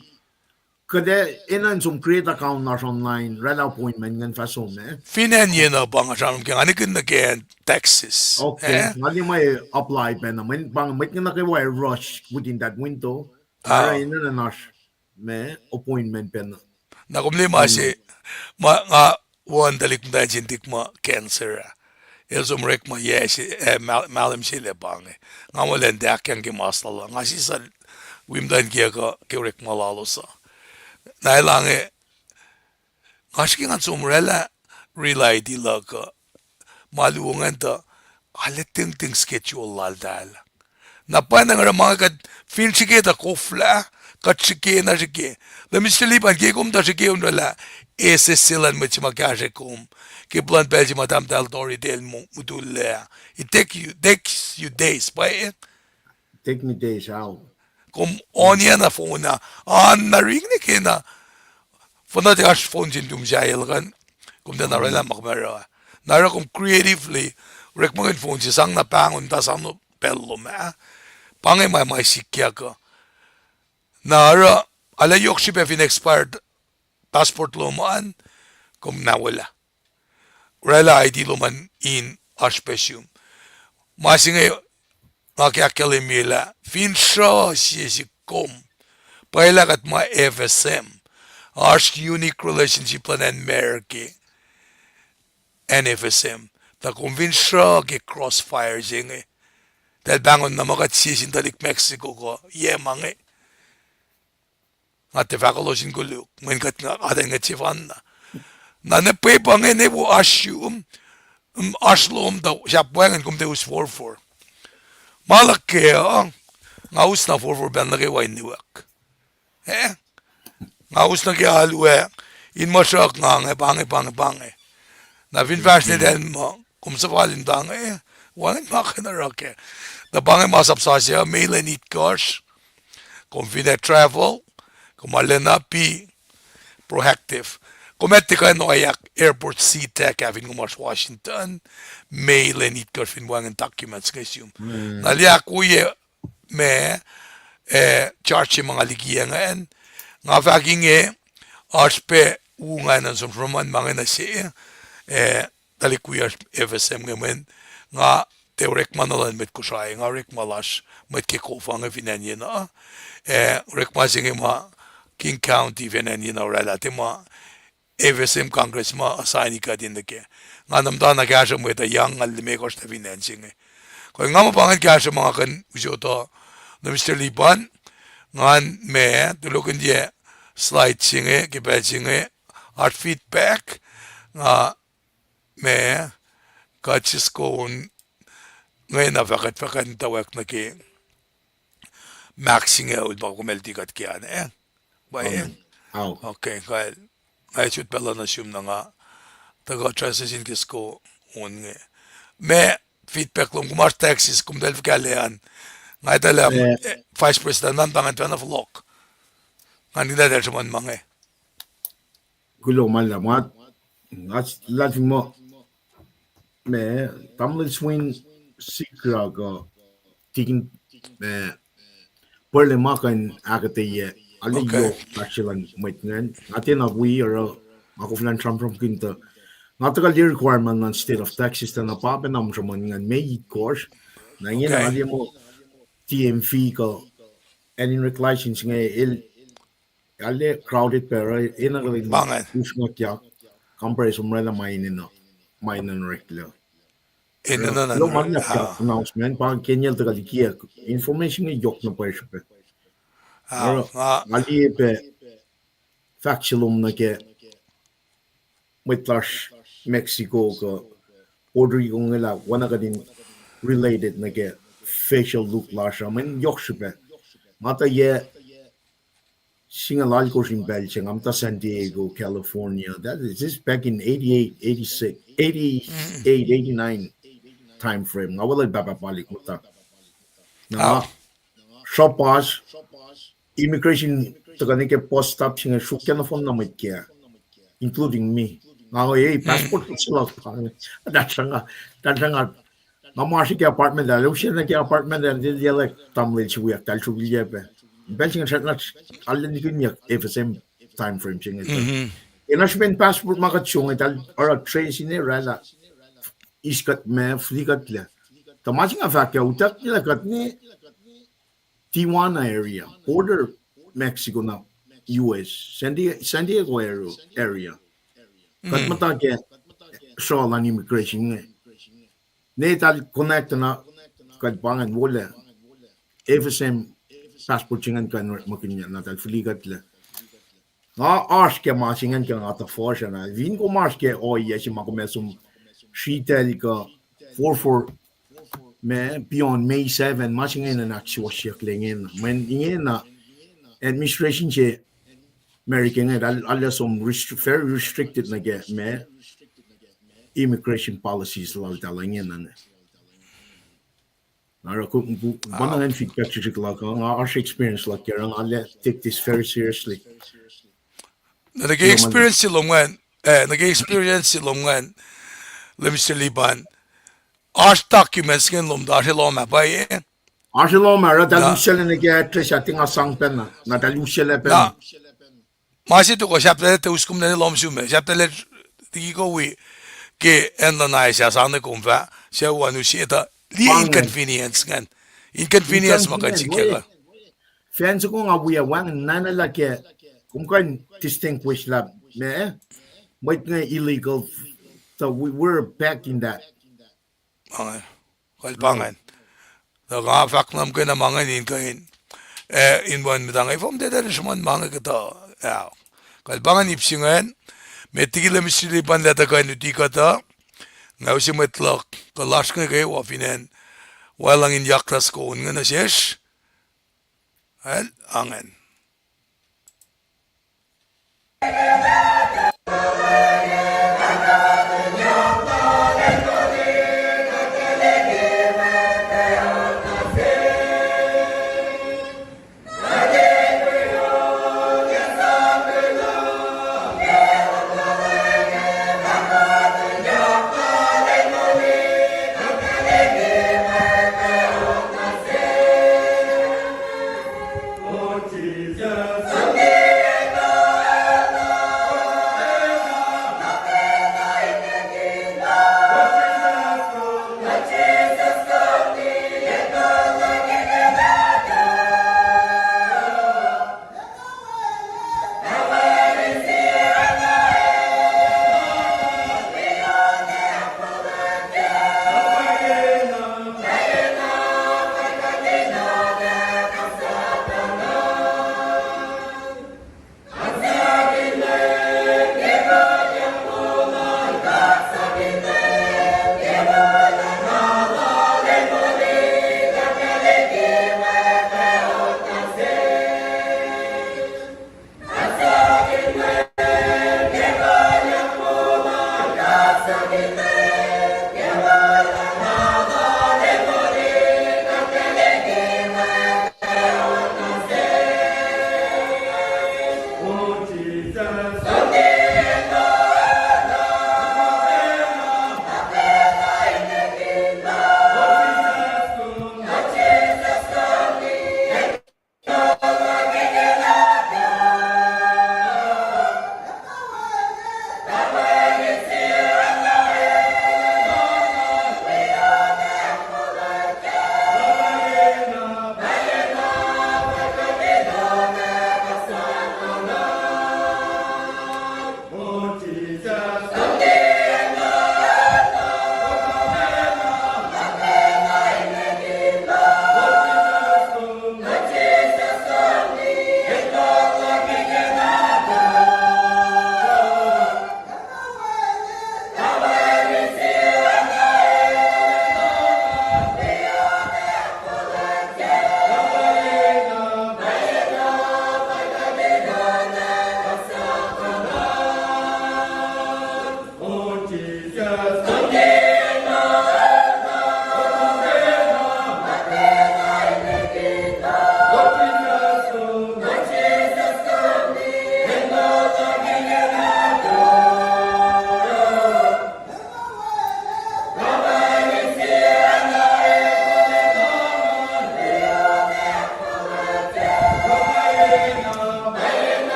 Speaker 2: kada inan sum create account na online red appointment ngan fa sum
Speaker 1: finan yena bang asan ke ani kin na ke Texas
Speaker 2: okay ngali may apply pa na men bang met nga nakawai rush within that window para ina na nas me appointment pen
Speaker 1: na kumli si ma nga wan dalik mda jintik ma cancer elsum rek ma yes malam sile bang nga mo len dak yang ke masala nga si sa wimdan ke ke rek malalo sa na lang nga shi nga sumrela relay di laka maluungan ta halating ting schedule laldal na pa nga mga kad fin sige ta kofla katshike na shike la mistelipan ke kum ta shike unala ese silan mo chima kashe kum ke plan belgi madam dal dori del mudulla it takes you days pa
Speaker 2: take me days out
Speaker 1: kum onia na phone na an na ring ne ke na phone na dash phone jin dum jail kan kum da na rela makmara na kum creatively rek mo phone ji sang na pangun ta sang no bello ma pangay may sikya ka nara ala yokshi pe fin expired passport loman kum nawala rela ID loman in aspecium masingay makiakalimila fin sho si kum paila kat ma FSM Arch Unique Relationship Plan and Merki NFSM ta convince ke crossfire jenge dahil bangon na makatsisin talik Mexico ko yemang nga tefakolosin ko luk men kat nga adan nga chifan na nepe pangen bu asyum aslom da japwangan kum deus 44 malak ke nga us na 44 ben lagi wain niwak nga us na ke alwe in masak nga pange na fin fast den mo kum sa valin dang walang makinarake da pange masapsasya mailen it gosh confident travel kumalena pi proactive kumette ka no ayak airport CTEC having umas Washington mailen it gosh fin wangan documents kasum nalia kuye me charge mga ligiya nga fucking aspe ungan som roman mga na siya talikuya FSM ngamen nga teorek manalan met Kosrae nga rek malas met ke kofang finanye na rek masing ma King County finanye na relate ma FSM Congress ma assign ka din ke nga namda na kasha mo ita yang al me ko sta financing ko nga mo pangan kasha mga kan ujoto na Mr. Liban nga me tulukan dia slide singe ke singe art feedback nga me kachis ko ngayon na fakat tawak na ki maxing out ba kumelti kat kiyan ba okay kaya shoot pala na siyum na nga taga transition kisko unge me feedback lum kumar taxis kum del kalean ngai dalam vice president man bangan tana vlog ngani da der man mange
Speaker 2: Gulo malamat. That's mo me tamil swing sikra go tikin me perle makan akketeyac ali
Speaker 1: okay
Speaker 2: yo actually mitngan atin agwi or ako flan from kinta ngatagal di requirement ng state of Texas na papanam sa mga may course na yun ang
Speaker 1: okay
Speaker 2: ali mo TMV ko and in license nga ali crowded pero inagaling mo
Speaker 1: bangan
Speaker 2: usma kya comparison mo na mainan rekla
Speaker 1: in no
Speaker 2: lo
Speaker 1: no
Speaker 2: man na announcement pa kenyal tagal kiya information nga yok na pa siya pero ali pe factualum na ke mitlash Mexico ko order yung nila wana ka din related na ke facial look lasha man yok siya mata ye singalal ko sin Belgium amta San Diego California that is this back in 88 86 88 89 time frame nga wala bababalik mo ta na shopas immigration taga ni ke post stop singa shukya na phone na mit kya including me nga passport sila datanga nga marshi ke apartment da lu siya na ke apartment da di like tamlil chuya tal chuya pe Belgium chat na alin ni kunya if same time frame singa ina shben passport makachung tal or trace ni rala iskat me fligat la tamasing afak ya utak nila kat ni Tijuana area border Mexico na US San Diego area kat mata ke sholan immigration ne tal connect na kat bangan wala FSM passport chingan kan makinya na tal fligat la nga ask ke masingan ke ata force na vin ko mas ke ya si makomesum shitel ka 44 me beyond May 7 masingan na actual shekling men ingin na administration che American alla som very restricted na get me immigration policies law talangin na nara ko banangan feedback chick la ka our experience like yang alla take this very seriously
Speaker 1: nag-experience si Longan nag-experience si Longan Mr. Liban Ars documents ngin lum da hello ma ba ye
Speaker 2: Arshelo mara dalusel na get sa tinga sangpen na dalusel pen
Speaker 1: na masi to ko chapter te uskum ne lom sume chapter le ti ko wi ke en na na sa sang ne kum fa se wa nu si ta li inconvenience ngan inconvenience ma ka chikela
Speaker 2: fans ko nga buya wang nana la ke kung kan distinguish la me might nga illegal so we're back in that
Speaker 1: kal pangan da ga fak nam ke na mangan in kain in one midang ifom de der shman manga kita ya kal pangan ipsingan metigile misili pan la ta kain uti kata ngausi metlak ka lashka ke wa finen walang in yakras ko ngana shesh hal angan
Speaker 3: Oti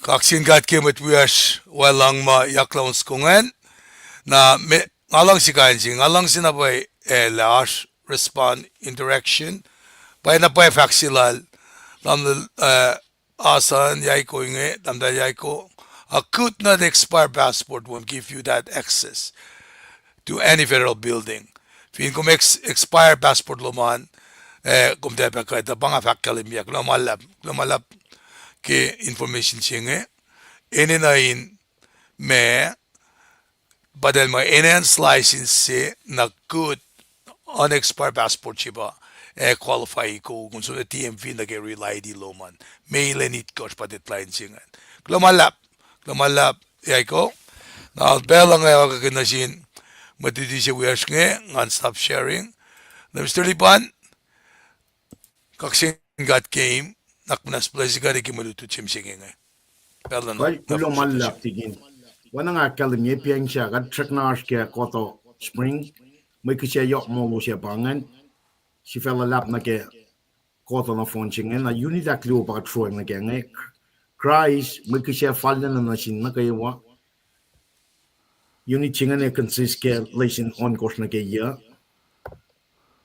Speaker 1: kaksingat kemet wias walang ma yaklaw skungan na ngalang si kanji ngalang sinabay last respond interaction bay na bay facsilal lam asan yai ko inge damda yai ko akut na the expired passport won't give you that access to any federal building fin kum expired passport loman kum de pa ka ta banga fakkalim yak lomalap ke information chinge ene na in me badal ma enhanced license se na good unexpired passport chiba qualify ko kung so TMV na ke real ID loman mail and it cost pa deadline chingan glomalap yai ko na belang ay ka kinasin matiti siya wias nge ngan stop sharing na Mr. Lipan kaksingat game naknas place ka rin kimaluto chimsing nga.
Speaker 2: Koi kulo malap tigin. Wana nga kalim Paing siya kat treknash kaya koto spring. May kisya yok Molo siya pangan. Si fella lap na kaya koto na phone siya na unit akliw pa katroy na kaya nga. Cries may kisya falda na nasin na kaya wa. Unit siya nga consist kaya lesin on course na kaya.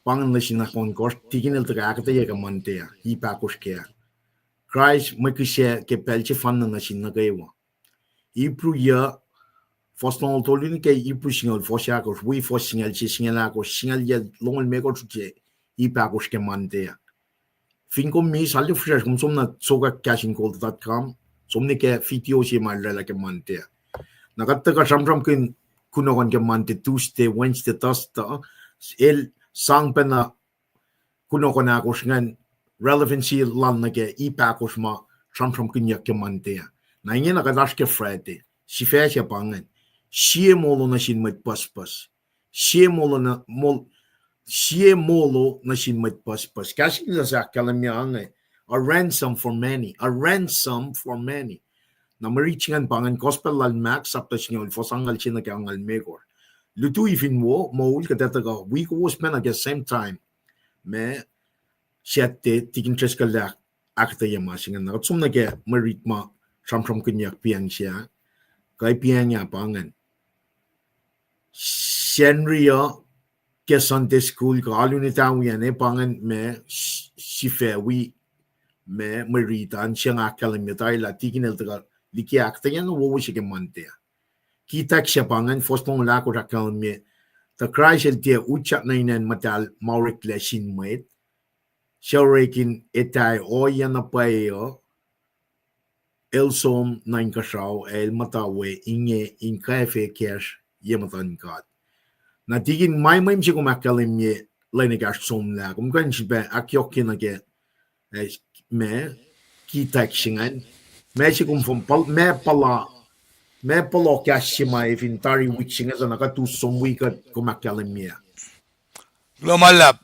Speaker 2: Pangan lesin na on course. Tigin el taga akketeyac mante ya. Ipa course kaya. Christ makisya ke pelche fan na sin na kaywa. Ipru ya fosnol tolun ke ipru singal fosya ko we fos singal chi singal ko singal ya longol me ko tuje ipa ko ke mante ya. Finko mi salju fresh kum somna soga KahsInKol.com somne ke video si malala ke mante ya. Nakatta ka samram kin kuno kon ke mante Tuesday Wednesday Thursday el sang pena kuno kon ako ngan relevancy lan na ke ipakos ma tram kunya ke mantea na inge na kadash ke Friday si fecha pangan sie Molo na sin met Puspus sie Molo na sin met Puspus kasi la sa kalamya ange a ransom for many na marichingan pangan gospel lan max up to sinol fosangal china ke angal megor lutu ifin wo moul ka tataga wiowos men at the same time me siate tikin tres kalak akketeyac masingan na sumna ke Mwe Read ma tram kunyak Paing siya kay Paing ya pangan senria ke Sunday school ka alunitawian pangan me sifac me Mwe Read an siya akketeyac la tikin el taga liki akketeyac no wo siya ke mante kitak siya pangan fostong la ko rakal me ta Christ el dia uchat na inen matal maurik le sin Mwet Shawrekin etay oana payo elsom nine kashaw el mutawaek inge in kafe cash yematan God. Na tigin may siya kumakalim ye lenigash som la kung kan siya akyokin na ke me kitak singan me siya kumfum me pala cash siya may fintari witching as na katu som wikat kumakalim ye.
Speaker 1: Lumalap,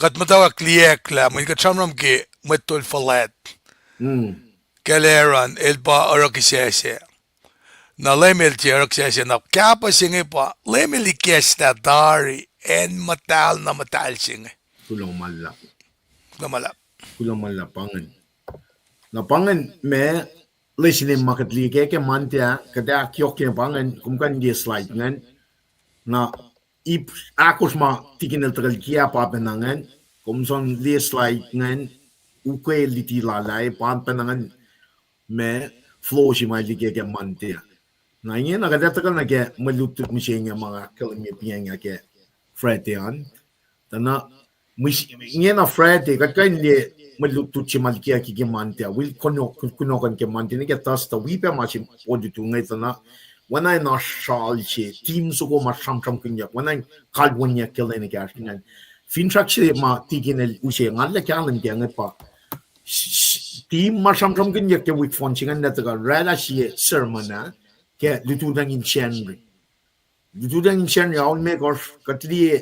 Speaker 1: kat mutawaek liek la, may katsamram ki metol falet. Kaleran, elpa arakisese. Na lemel ti arakisese na kapa singe pa, lemel ikesta dari en matal na matal singe.
Speaker 2: Kulang malap.
Speaker 1: Lumalap.
Speaker 2: Kulang malapangan. Napangan me listening market liga ke mantia kada kyok ke pangan kumkan dia slide ngan na ip akos ma tikin el tral kia pa penangan kumson dia slide ngan uke liti lalai pan penangan me flow si ma liga ke mantia na ingen na kada takal na ke malutut misenga mga kalmi pianga ke fretian tana ingen na freti kat kain dia malutut si malkia ki ke mantia will kuno kan ke mantia ni ke tasta we pe ma si oditu ngai tana when I na shal chi team so go ma sham kinya when I called one ya kill any gas ngan fin trak chi ma tikin el use ngal la kalan ke ngai pa team ma sham kinya ke with fon chingan na ta rala shi sermona ke lutu dang in chenri lutu dang in chenri all me gor katli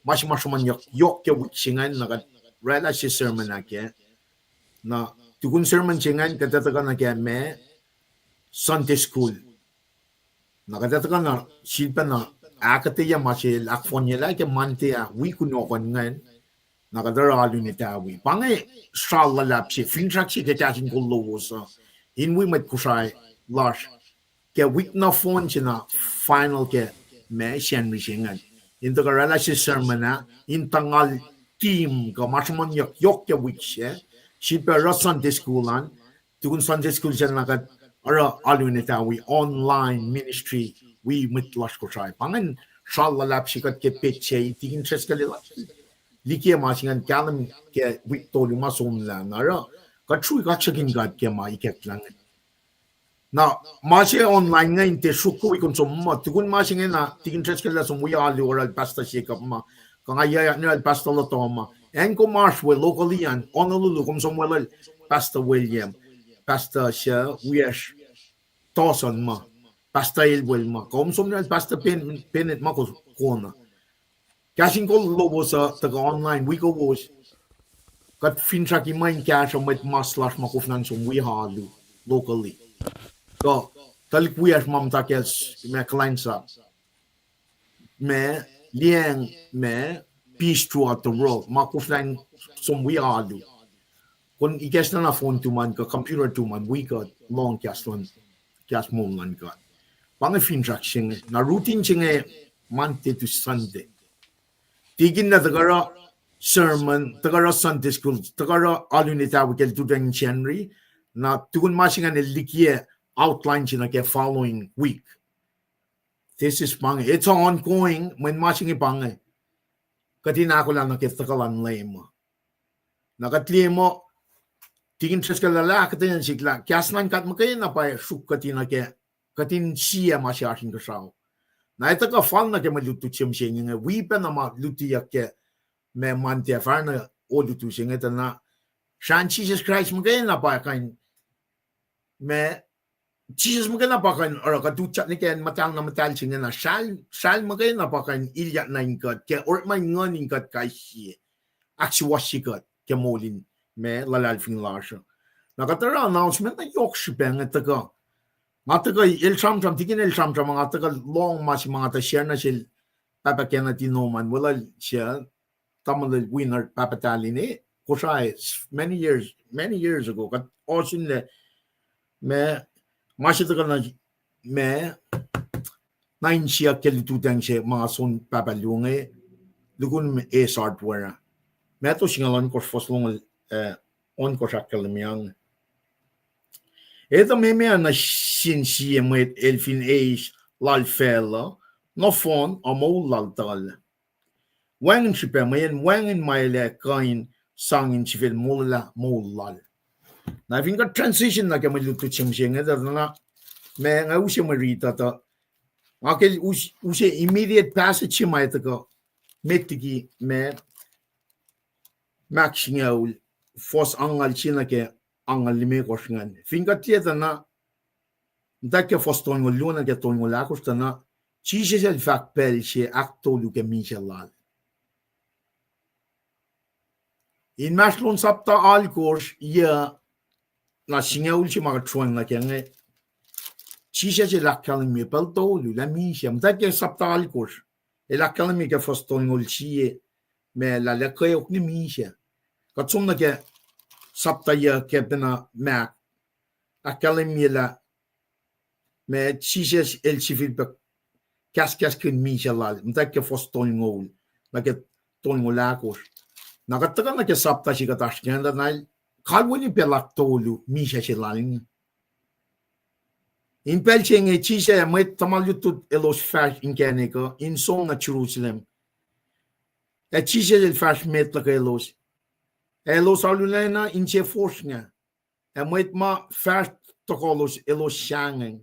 Speaker 2: mas man yok ke with chingan na rala shi sermona ke na tukun sermon chingan ka ta na ke me Sunday school nakadata na silpa na akketeyac masil akfonye ke mantea we kuno kon ngan nakadara alu ni tawi pange shala lapsi fintraksi ke KahsInKol lowos in we met Kosrae lash ke week na phone china final ke me shen rishingan in the garala sermona in tangal team ka masmon yok ke week silpa Sunday school an tukun Sunday school chana nakat ara alunita we online ministry we mit lash Kosrae pangan shala lapsi kat ke peche tikin treskale liki masingan kalam ke we tolu masum la nara katru kaksakin gat ke ma iket lang na mashe online nga inte shuku we konsum ma tukun masingen na tikin treskale sum we alu oral pasta shake up ma kanga ya na pasta lo toma enko marsh we locally and onolulu konsum well Pastor William Pastor Sha Wish Toson ma Pastor Elwell ma konsum na Pastor Penet ma ko kona KahsInKol lowos taga online we go was kat fintraki main cash met maslash makufnan sum we halu locally so talik we as mam takels me kulansap me liang me peace throughout the world makufnan sum we halu kun iges na phone to man ka computer to man we got long kaston kas mong man got pang fintraction na routine chinge Monday to Sunday tigin na tagara sermon tagara Sunday school tagara alunita wikel to den January na tukun masingan liki outline china ke following week this is pang it's ongoing when masing pang katina ko lang na ke takalan lema nakatlimo tigin treskala la katin sikla kasnan kat makay na pa shuk katina ke katin siya masyashin ka sao na ito ka fan na ke malutu chim singing we pa na maluti ke me mantia farna odutu sing ito na shan Jesus Christ magay na pa kain me Jesus magay na pa kain or katuchat ni ken matal na matal sing na shal magay na pa kain ilya na inkat ke or may ngon inkat kay siya aksiwasikat ke molin me lalalfing lasha nakatara announcement na yok shibeng ito ka Mataga el tram tigin el tram mataga long mas mga ta share na sil Papa Kennedy Noman wala siya tamal winner Papa Taline Kosrae many years ago kat osin le me masitaga na me nine siya kelitutang siya mga son Papa Lunge lugun me hardware me to singalan ko foslong on ko shakalmyang ito meme na sinsiye Mwet elfin age lalfela no fon amo laltal wangen chipe mayen wangen maile kain sangin chifel mola molal na finga transition na ke malutu chimseng na me nga usi marita ta akel usi immediate passage mai ta ko metigi me maxingaul fos angal china ke angal lime kosngan finga tieta na Dake foston ngol luna ke ton ngol akos tana chiche el fak pel che acto lu ke michelal In maslon sapta alkors ia na singa ultima truang la kenge. Chisha je la kalmi pel tolu la misha mta ke sapta alkors. E la kalmi ke foston ulchie me la le kayok ni misha. Katsumna ke sapta ia ke bena mak. A kalmi la me chisha el civil pe kas kun misha la mta ke foston ngol. La ke ton ngolakos. Nakatakan na ke sapta si katashkenda na kalwini pelak tolu misha si laling. In pelcheng e chisha Mwet tamalutut elos fash in keneko in song na Jerusalem. E chisha el fash met la elos. Elos alulena in che forsnga. E Mwet ma fash tokolos elos shangen.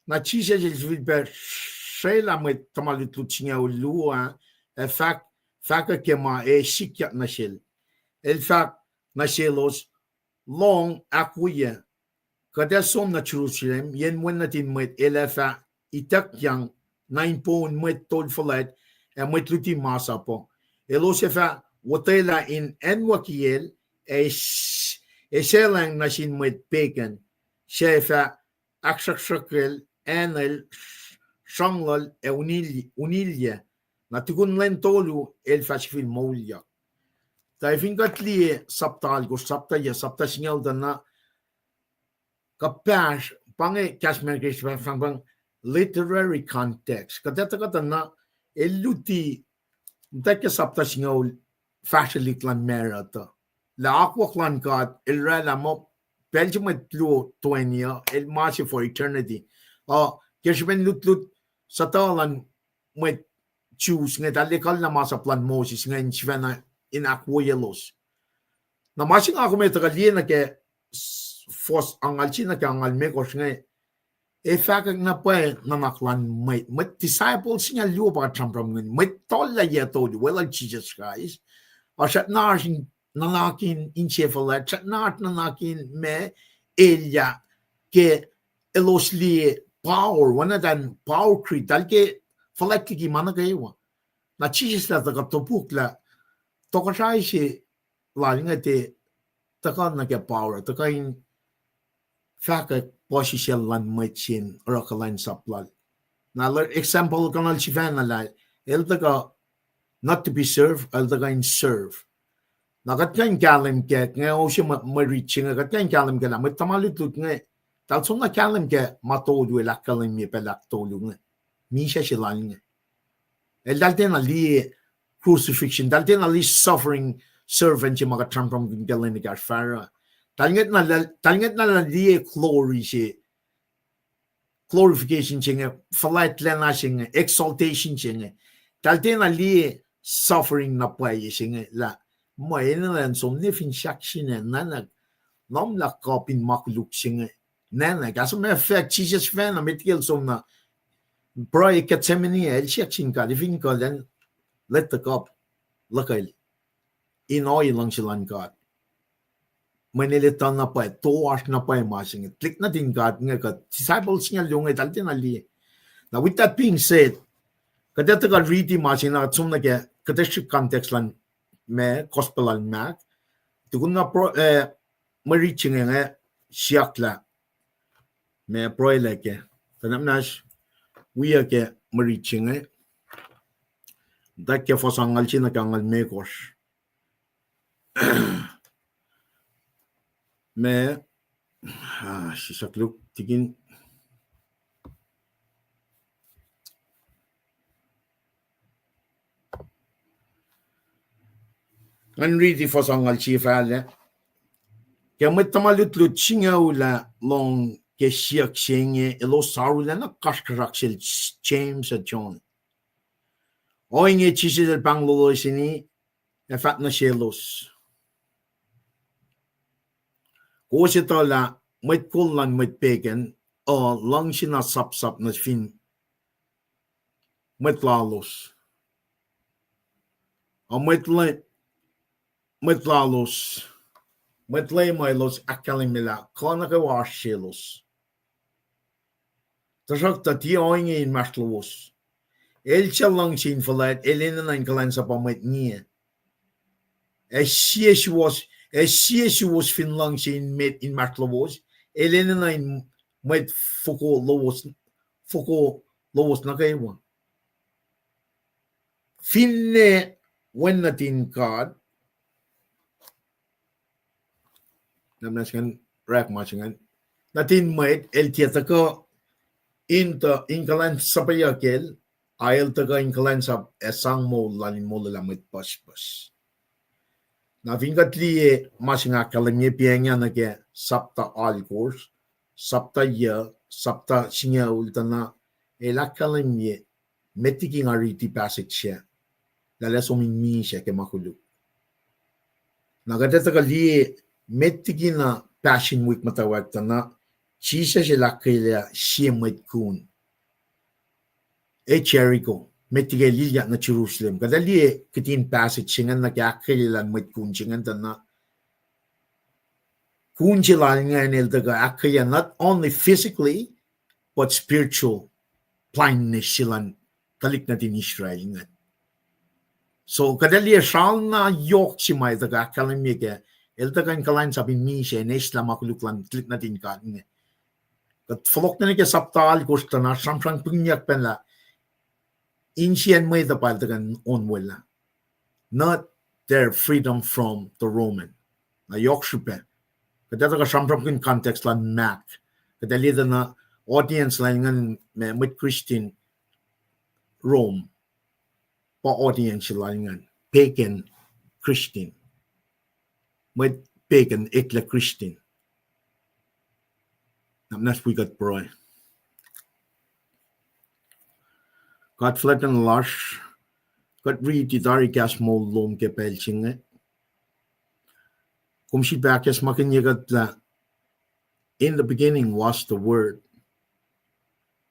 Speaker 2: Na chisha el vilber shela Mwet tamalutut chinga ulua e faka kema e shikya na shel. El fak na shelos long akuya. Kada som na Jerusalem, yen wen natin Mwet elefa itak yang 9 pon Mwet tol falet e Mwet luti masa po. Elo sefa wotela in enwakiel e selang na sin Mwet Paing. Sefa aksaksakel enel shanglal e unilya na tukun len tolu el fasfil molya. Ta fingat liye saptal ko sapta ya sapta signal na kapash pange kasmerkish bang literary context kadata na eluti mtake sapta signal fashilik lan merata la aquaklan god el rela mo belgium lu 20 el march for eternity keshben lut satalan Mwet choose nga dalikal na masa plan Moses nga in in aquyelos na masing ako may tagali na ke fos angal china ke angal me kos nga e fakak na pa nanaklan Mwet disciples nga liu pa trampram nga Mwet tolla ya tolu well Jesus Christ asat na nanakin inchefalat chat na nanakin me elia ke elos li power wana dan power creed dalke falat ki mana kaywa na Jesus la ta topuk la Kosrae si lalinga te taka na ke power taka in faka position lan machin rokalan saplal na example kanal si na la el taka not to be served el taka in serve na katkan kalim ke nga o si mariching katkan kalim ke la may tamalut nga tal song na kalim ke matodu la kalim mi pelak tolu nga misha si lalinga el dalte na li crucifixion dalte na li suffering servant yung mga trampram galing ni Kashfara talnget na li glory si glorification siya falat lena siya exaltation siya dalte na li suffering na pay siya la mo ina lang som ni fin shakshin na nom la kopin makuluk siya na kaso may effect Jesus fan na metikil som na bro ikatsemini el shakshin ka living ka then let the cup lakay inoy lang silang God. Manilitan na pa, tuwas na pa masing. Click na din God nga ka. Disciples niya yung italti na li. Now with that being said, kadata ka read masing na katsum na kaya kadaship context lang me, gospel lang mak. Tukun na ma-reaching nga siyak la. Me proy la kaya. Tanam nash, wiya kaya ma-reaching nga. Dakya fosangal china kangal mekos. Me sisakluk tigin an ridi fosangal chifale. Kaya may tamalutlut singa ula long ke siyak singe elo sarula na kaskaraksil James at John. O inge chisi del panglolo sini e fat na shelos. Kasi ito la Mwet kulan Mwet Paing o lang sinasap-sap na fin Mwet lalos. O Mwet lalos. Mwet lay los akalimila kona ka wash shelos. Tasak tati o inge in maslowos. El siya lang sin falat, elina na kulansap ang Mwet niya. es finlang sin met in mat lowos elena in met foko lowos na kayo finne when natin card namnaskan rack machingan natin met el tiataka inta inkalan sapayakel ayel taka inkalan sa esang mo lanin mo lalamit Puspus. Na vingatli masinga kalamye pianya na ke sapta alkors sapta ya sapta singa ultana ela kalamye metiki ngariti passage la somin mi ke makulu. Nagadeta kali metiki na passion week mutawaek tana chisa sila kaya siemit kun Jericho mettige lilia na Jerusalem kadali kitin passage singan na kakailan mit kun singan tana kun sila nga nildaga akaya not only physically but spiritual blindness silan kalik natin Israel nga so kadali sal na yok si may daga kalamige eldaga kalan sabi mi siya nesla makuluklan klik natin ka nga kat flok na ke saptal kostana samsang pinyak penla Insian may the paltagan on wala. Not their freedom from the Roman. Na yokshupe. Kadata ka sampram kin context lan Mac. Kadalita na audience lan ngan with Christian Rome. Pa audience lan ngan pagan Christian. With pagan ekla Christian. Namnas we got bro. God flat and lush. God read the Darikas Molo ke pelchinge. Kum si bakas makinyagat la. In the beginning was the Word.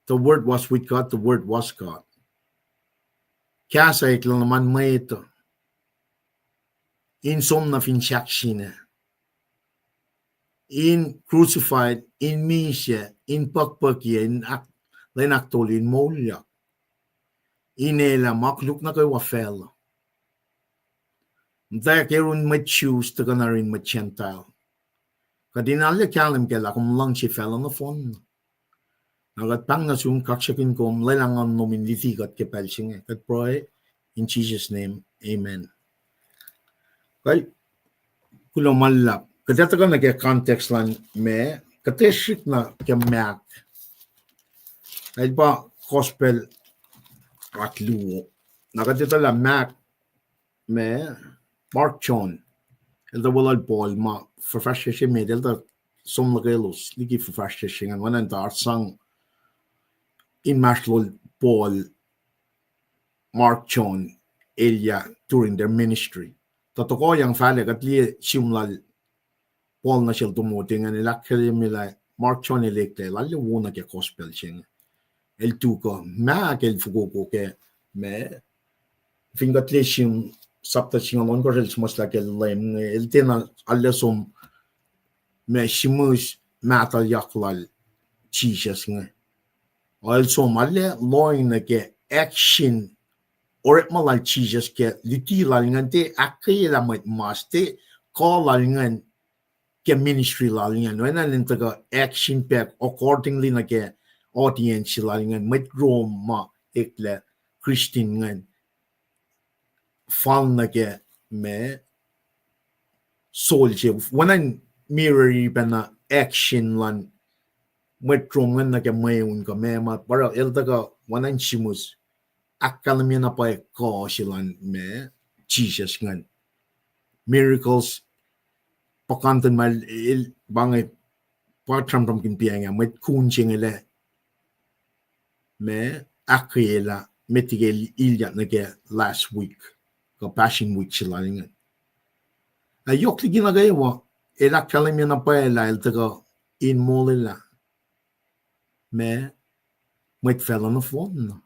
Speaker 2: The Word was with God. The Word was God. Kasa lang naman may ito. In som na finsaksina. In crucified, in misya, in pagpagya, in lenaktol, in molya. Inela makluk na kayo wafel. Mtaya kerun choose to gonna rin Gentile. Kadinalya kalim kela kum lang si fell on the phone. Nagat pang nasum kaksakin kom lelangan nomin litigat ke pelsinge. Kat pray in Jesus' name, amen. Kay kulo malap. Kadata ka na ke context lan me kateshik na ke mak. Kay ba gospel at luo. Nakatita la Mac me Mark John. El da wala ball ma förfärsche sig med el da som lagelos liki förfärsche sig en vanen da sang in marshall ball Mark John elia during their ministry. Totoko yang fale kat li simlal ball na sel tumoting an elakkel mila Mark John elekte la le wona ke gospel sing. El tuku Mac el fugo ke me fingat lesim sapta singalon ko rels mas la ke lem el tena alle som me shimus matal yaklal Jesus nge also malle loin ke action or malal Jesus ke liki la ngante akela mat maste call la ngan ke ministry la ngan when an intaga action pack accordingly na ke audience la ngan met Rome ma ekle Christian ngan fall na ke me soldier when an mirror na action lan met Rome ngan na ke mayun ka me ma para eltaga when an shimus akkalami na pa ko silan me Jesus ngan miracles pakantan mal bangay patram from kimpianga met kunching ele me akela metigel ilya nage last week ka passion week silalingan ayok ligi nagawa ela kalami na pa ela eltaga in molila me met fell on the phone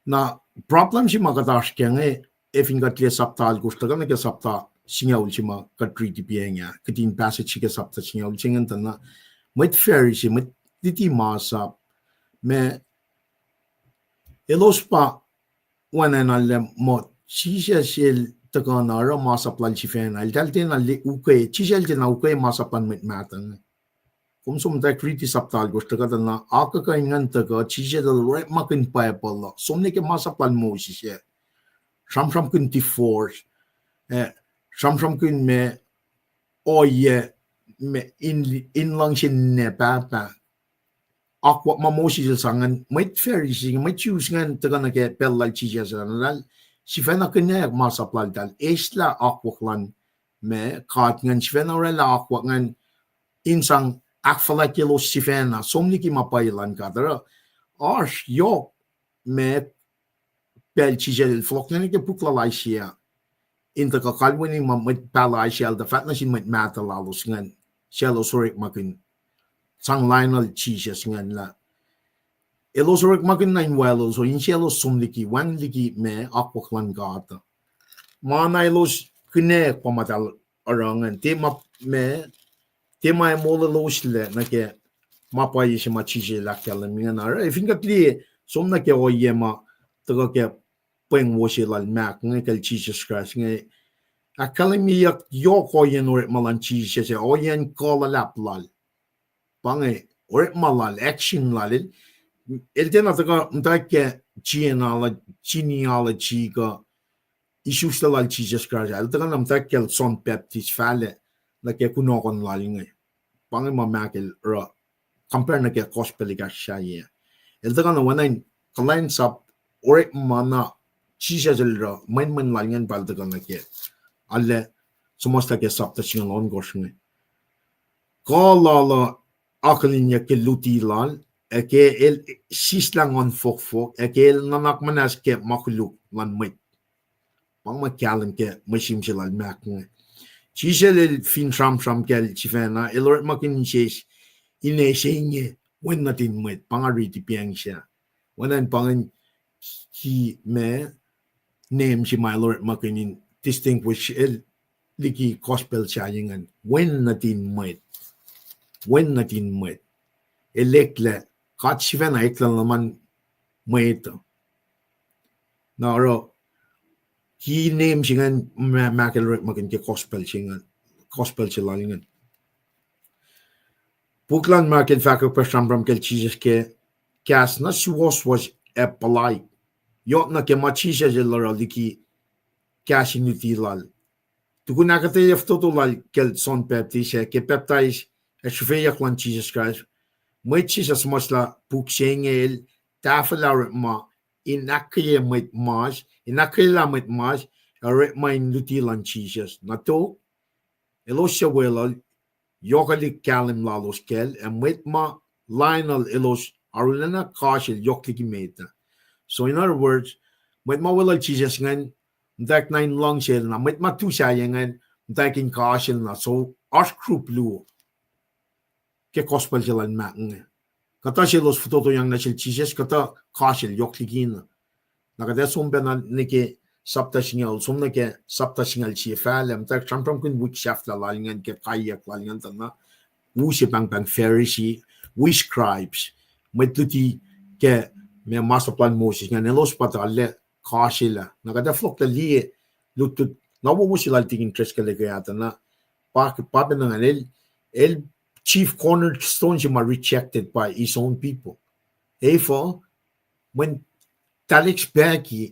Speaker 2: na problem si magadash kenge if ingatli saptal gusto ka nage sapta singa ultima katriti pienya katin passage ke sapta singa ulcingen tana met ferry si met diti masa me elos pa wana na le mo sisya sil taka na ra masaplan chifena il talte na le uke chijelte na uke masapan mit matang sum ta kriti saptal gosta ka na aka ka ingan taka chije da right makin pa pala somne ke masaplan mo si sham kun ti force sham kun me oye me in lang sin ne pa akwa mamosi sangan may ferry sing may choose ngan taga na ke pelal chija sa nal si fena kene masaplal dal esla akwaklan me kat ngan si fena rela akwak ngan insang akfala kilo si fena somni ki mapailan kadara arsh yo me pel chija el flok ngan ke pukla laisia inta ka kalwini mamit pala siya da fat na si mat matalalos ngan siya lo sorik makin sang linal chija ngan la elos work makin nine wellos so in cielo liki wan liki me akwaklan gata mana elos kine pamatal arangan tema mola los le na ke mapa yisi machije la kala mingana e finga kli somna ke oyema to ke Paing woshi lal mak nge kel chije scratch nge akademi yak yo ko yen or malan chije se oyen kola lap lal pange or malal action lal el tema taka mtake chiniala chiga isusta lal chije scratch el taka mtake son baptist fale la ke kunokon lalinge pange ma makel ra compare na ke gospel ga shaye el taka na wanain kulansap or mana chije jelra man lalingen bal taka na ke alle sumosta ke sapta chingon goshne kala akolin ya ke luti lal eke el sislangon fok eke el nanak manas ke makuluk lan Mwet pang makyalen ke masim silal makne chisel el fin sham kel chifena elor makin ches ine inge when natin Mwet pangari ti piang siya wanan pangin ki me name si my lord makin distinguish el liki gospel chayangan when natin Mwet elekle kat sivena eklan naman Mwet na ro he name singan makel makin ke gospel silalingan Puklan makin fakir persambram kel Jesus ke kas na suos was a polite yot na ke machisha jelara liki kas inutilal tuku akketeyac totolal kel son baptist ke baptize a shveyak lan Jesus Christ Mwet Jesus masla puksengel tafelar ma inakye met mas inakela met mas are main lutilan Jesus na to elosya wela yokali kalim lalos kel and met ma Lionel elos arulana kashil yokliki meta so in other words met ma wela Jesus ngan dak nine long shell na met ma tu sayangan dakin kashil na so askruplu ke gospel jalan makne kata los foto yang na Jesus kata kashil yokligin nakada sombe na neke sapta singal somna ke sapta singal chi falem tak champam kun wik shaft la lingan ke kayak lingan tana wusi bang pharisee we scribes metuti ke me master plan moses ngan los patalle kashila nakada flok la li lutut nawo wusi la tingin tres ke le na pa na el chief cornerstone was rejected by his own people. Therefore, when Talix Baki,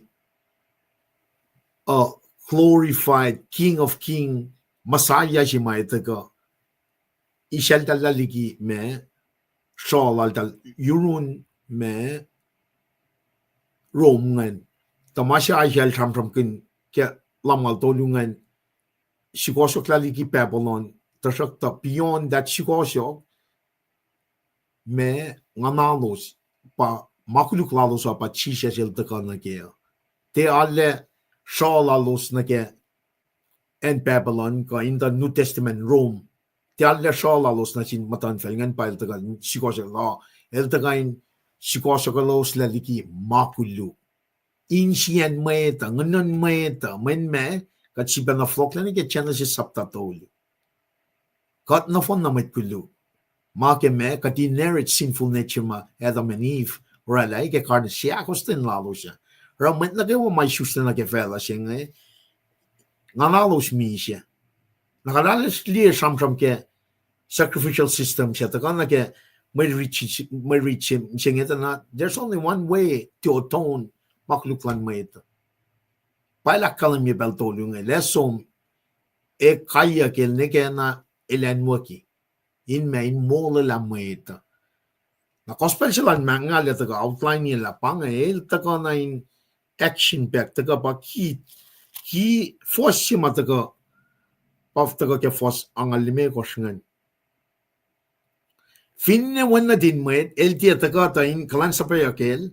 Speaker 2: a glorified King of King, Messiah Jimaitaga, Ishalta liki me, Shalaltal Yurun me, Roman, Tamasha Ishal from Kin, Lamal Tolungan, Shikoso Klaliki Babylon, beyond that sigosyo me nganalos pa makuluk lalos pa chisha jel na ke te alle shalalos na ke en Babylon ka in the New Testament Rome te alle shalalos na sin matan felngan pa el takan sigosyo la el takan sigosyo los la liki makulu insien meta nganon meta men me ka chiba na flok la ni ke Genesis saptatol God na fon na met kulu. Make me kat inherit sinful nature ma Adam and Eve. Ora ke karne siya kostin lalo siya. Ra met na ke wo may susta na ke fela siya nganalos misha nakalalas liye samsam ke sacrificial system siya takan na ke may reach na there's only one way to atone makluklan mo ito pailak kalam ye beltolyo nga lesom e kaya ke neke na ilanwaki in Molo mo ito na kospecialan mangal ito ka outline nila pangail taka na in action back taka pa ki force siya mataka of taka ke force ang alime ko shingan finne wanna din Mwet elti taka ta in kulansap yakel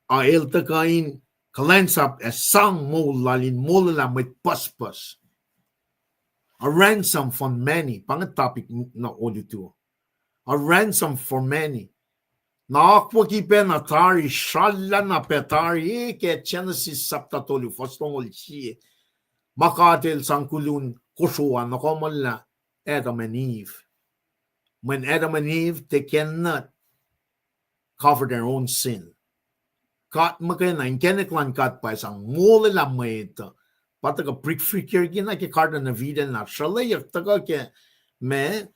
Speaker 2: a el taka in kulansap as sang lalin Molo la with Puspus a ransom for many pang topic na audio to a ransom for many na akwa ki penatari shalla na petari ke Genesis saptatolu fostongol si makatel sangkulun kusuan na komal na Adam and Eve. When Adam and Eve, they cannot cover their own sin. Kat makena inkeneklan kat pa isang mula lang mo ito. Pataga prick-freaker gina ke karda na vida na shalayak taga ke me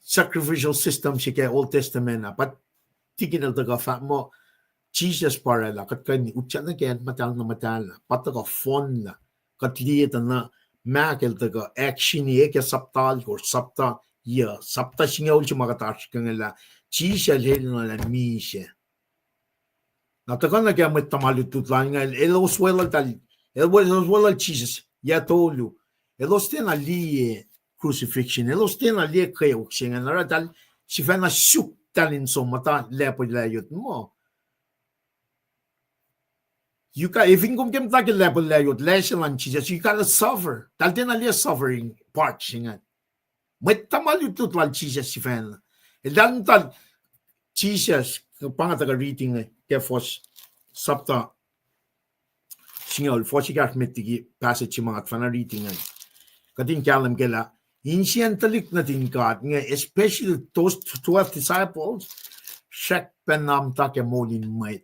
Speaker 2: sacrificial system si ke Old Testament na pat tikinal taga fa mo Jesus para la kat kani utsa na ke matal na pataga fon na kat lieta na makel taga action ye ke saptal or sapta ya sapta singa ultima katash kangela Jesus helina la misha natakan na ke met tamalutut lang elos well tal el well Jesus ya tolu elos ten ali crucifixion elos ten ali kaya uksinga na tal si fana shuk talin so mata lepo layot mo you ka if ingum kem tak lepo layot lesson Jesus you gotta suffer tal ten ali suffering part singa met tamalutut lang Jesus si fana el dan tal Jesus pangataga reading ke fos sapta singaul fosigas metigi passage mga fana reading kadin kalam gela insientalik na din God nga especially those 12 disciples shak penam take molin might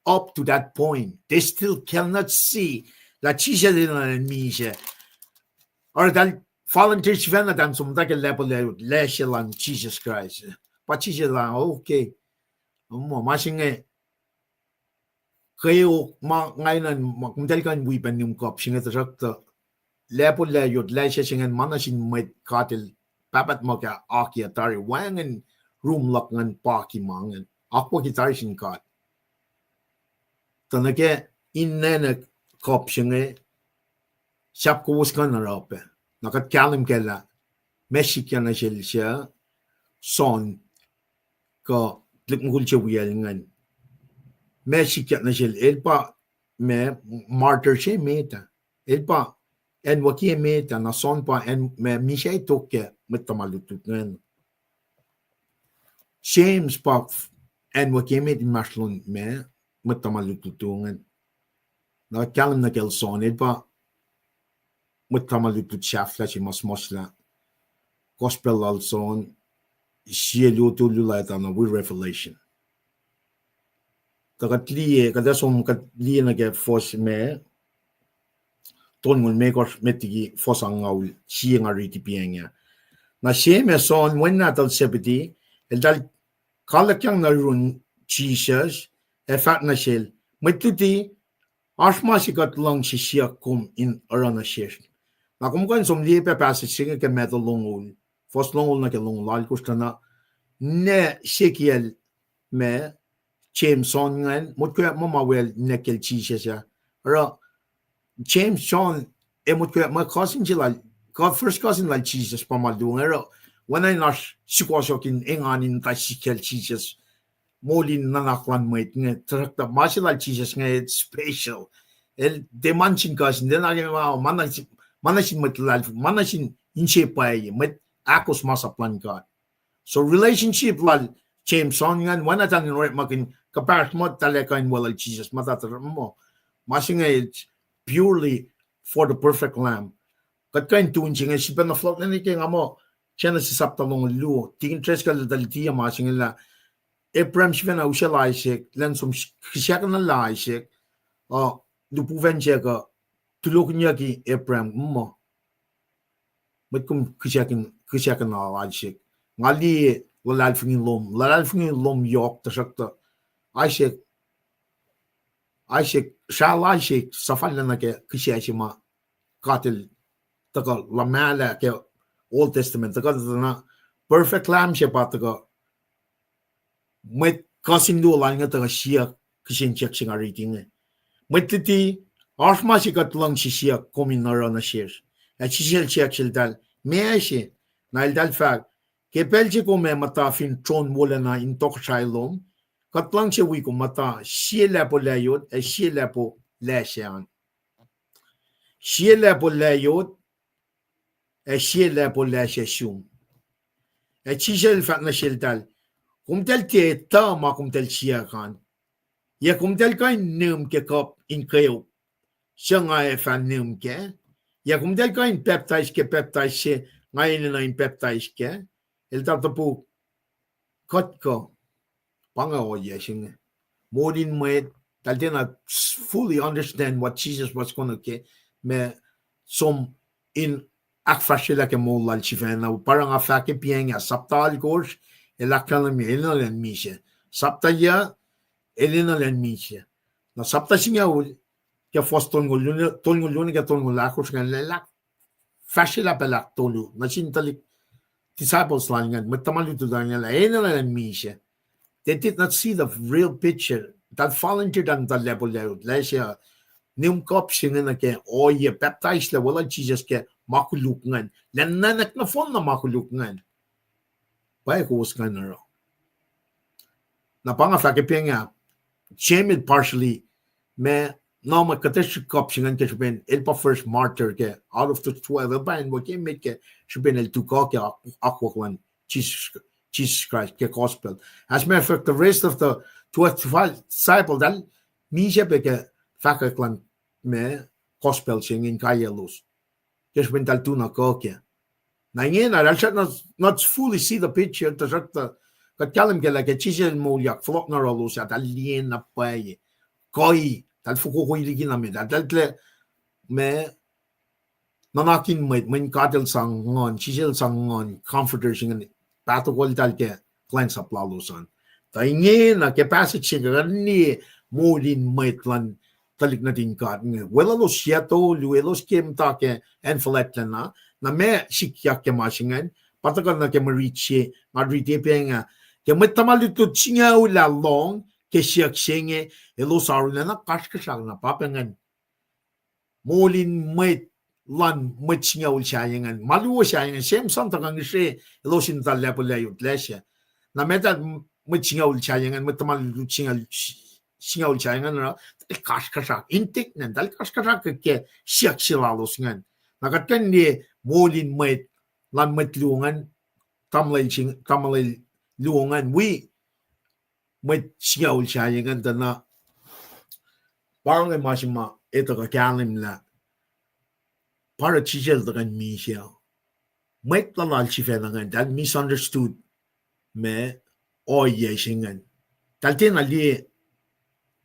Speaker 2: up to that point they still cannot see la Jesus in misha or that volunteers vena dan sum take level leshelan Jesus Christ but Jesus lang okay mo masinge kayo ngayon magmundal kan wipan yung kop singa tasakta lepo layot laysya singan manasin may katil papat mo ka akketeyac wangan rumlak ngan paki mangan akwa kitari sin kat tanake innenek kop singa sap ko waskan na rape nakat kalim kela Mexican na siya son ka likmukul siya wiyal ngan Mexican na siya elpa me martyr siya meta elpa en wakie meta na son pa en me mishay toke metamalutut ngan James pa en wakie met maslon me metamalutut ngan na kalim na kel son elpa metamalutut shafla si masla gospel also siya luto lulata na with revelation takatliye kada som katliye na ke fos me ton mon me kos metigi fos angaul siya nga riti pienya na siya me son when natal sepeti el dal kalakyang na run Jesus e fat na siya metuti asma sikat lang siya kum in arana siya na kumukan som liye pe passage siya ke metal longul fos longul na ke longul lal kustana ne sekiel me James son ngan mutkuya mama wel nekel Jesus ya ra James John e mutkuya my cousin jila God first cousin like Jesus pamaldu ra when I nash sikwasokin enganin ta sikel Jesus molin nanakwan mait nga trakta masila Jesus nga special el demanchin cousin den aga manasin matlal manasin inche pai met akos masaplan God so relationship lal James son ngan wana tan right makin kaparas mo taleka in walal Jesus matatar mo masinga it's purely for the perfect lamb kat kain tun singa sipan na float na ni kay ngamo Genesis saptalong lu tingin tres ka daltia masinga la Abraham sipan na usala Isaac lan sum kisyak na la Isaac du puven ka tulok niya ki Abraham mo kum kisyakin na Isaac ngali lalal fingin lom yok ta sakta Isaac shall Isaac safalla na ke kisyashima katil taka lamala ke Old Testament taka na perfect lamb siya taka may kasindu lang nga taka siya kisyenchek siya nga rating may titi Arfma si katlang si siya kominara na siya. At si siya dal may siya na dal fact kepel siya ko may matafin tron wala na intok shailom katlang siya wiko mata siya lepo layot at siya lepo lasyan. Siya lepo layot at siya lepo lasyasyon. At si siya fact na siya dal kumtel teta ma kumtel siya kan. Ya kumtel kain num ke kop in kayo. Siya nga fan ke. Ya kung dahil ka in peptides siya, ngayon na in peptides ke, il tatapo, cut ko, pangawa ya siya. Modin Mwet, dahil din na fully understand what Jesus was going to ke, me som in akfa sila ke molal siya na parang afa ke Paing saptal course, ilakal na mi, ilinalan mi siya. Sapta ya, ilinalan mi siya. Na sapta siya que fosse tolngul que tolngul lakos kan lelak fashila pelak tolu na sintalik disciples langan magtamaluto dangan la ena misha they did not see the real picture that volunteered on the level lesya nim kop singen na ke oye baptize la wala Jesus ke makulukngan nanak na fon na makulukngan pa ko uskan na panga fa ke penga chemid partially me no, my akketeyac option ke ben el pa first martyr ke out of the 12 ban what ke make ke ben el tuku ke akollah Jesus Christ ke gospel as a matter of fact the rest of the 25 disciples dal mi je be ke fakaklan me gospel sing in kayelos ke ben dal tuna ko ke na yena dal not fully see the picture to sakta kat kalam ke la ke chisel molyak flok na rolos at alien na paye koi dal fuko ko iligi namin dal me nanakin may kadel sang ngon chisel sang ngon comforter sing pato ko dal ke kulansap lalosan tainge na ke passage ni molin maitlan talik na din kad wala lo siato luelos kem ta ke enfalet na me sikyak ke masingan patagal na ke mariche madrite penga ke metamaluto chinga ula long ke siyak singe elosaru na kashkashal na papengan molin Mwet lan chinga ul shayangan maluwa shayangan same son tagang she elosin tal lepo layot lesya na meta chinga ul shayangan metamaluto chinga ul shayangan na kashkashak intik nan dal kashkashak ke siyak silalos ngan nakatan ni molin Mwet lan luongan tamlay luongan we Mwet chinga ul shayangan na parang ay masima ito ka kalim la para chisel dengan misya Mwet lalal chifelangan dal misunderstood me oye singan dal din ali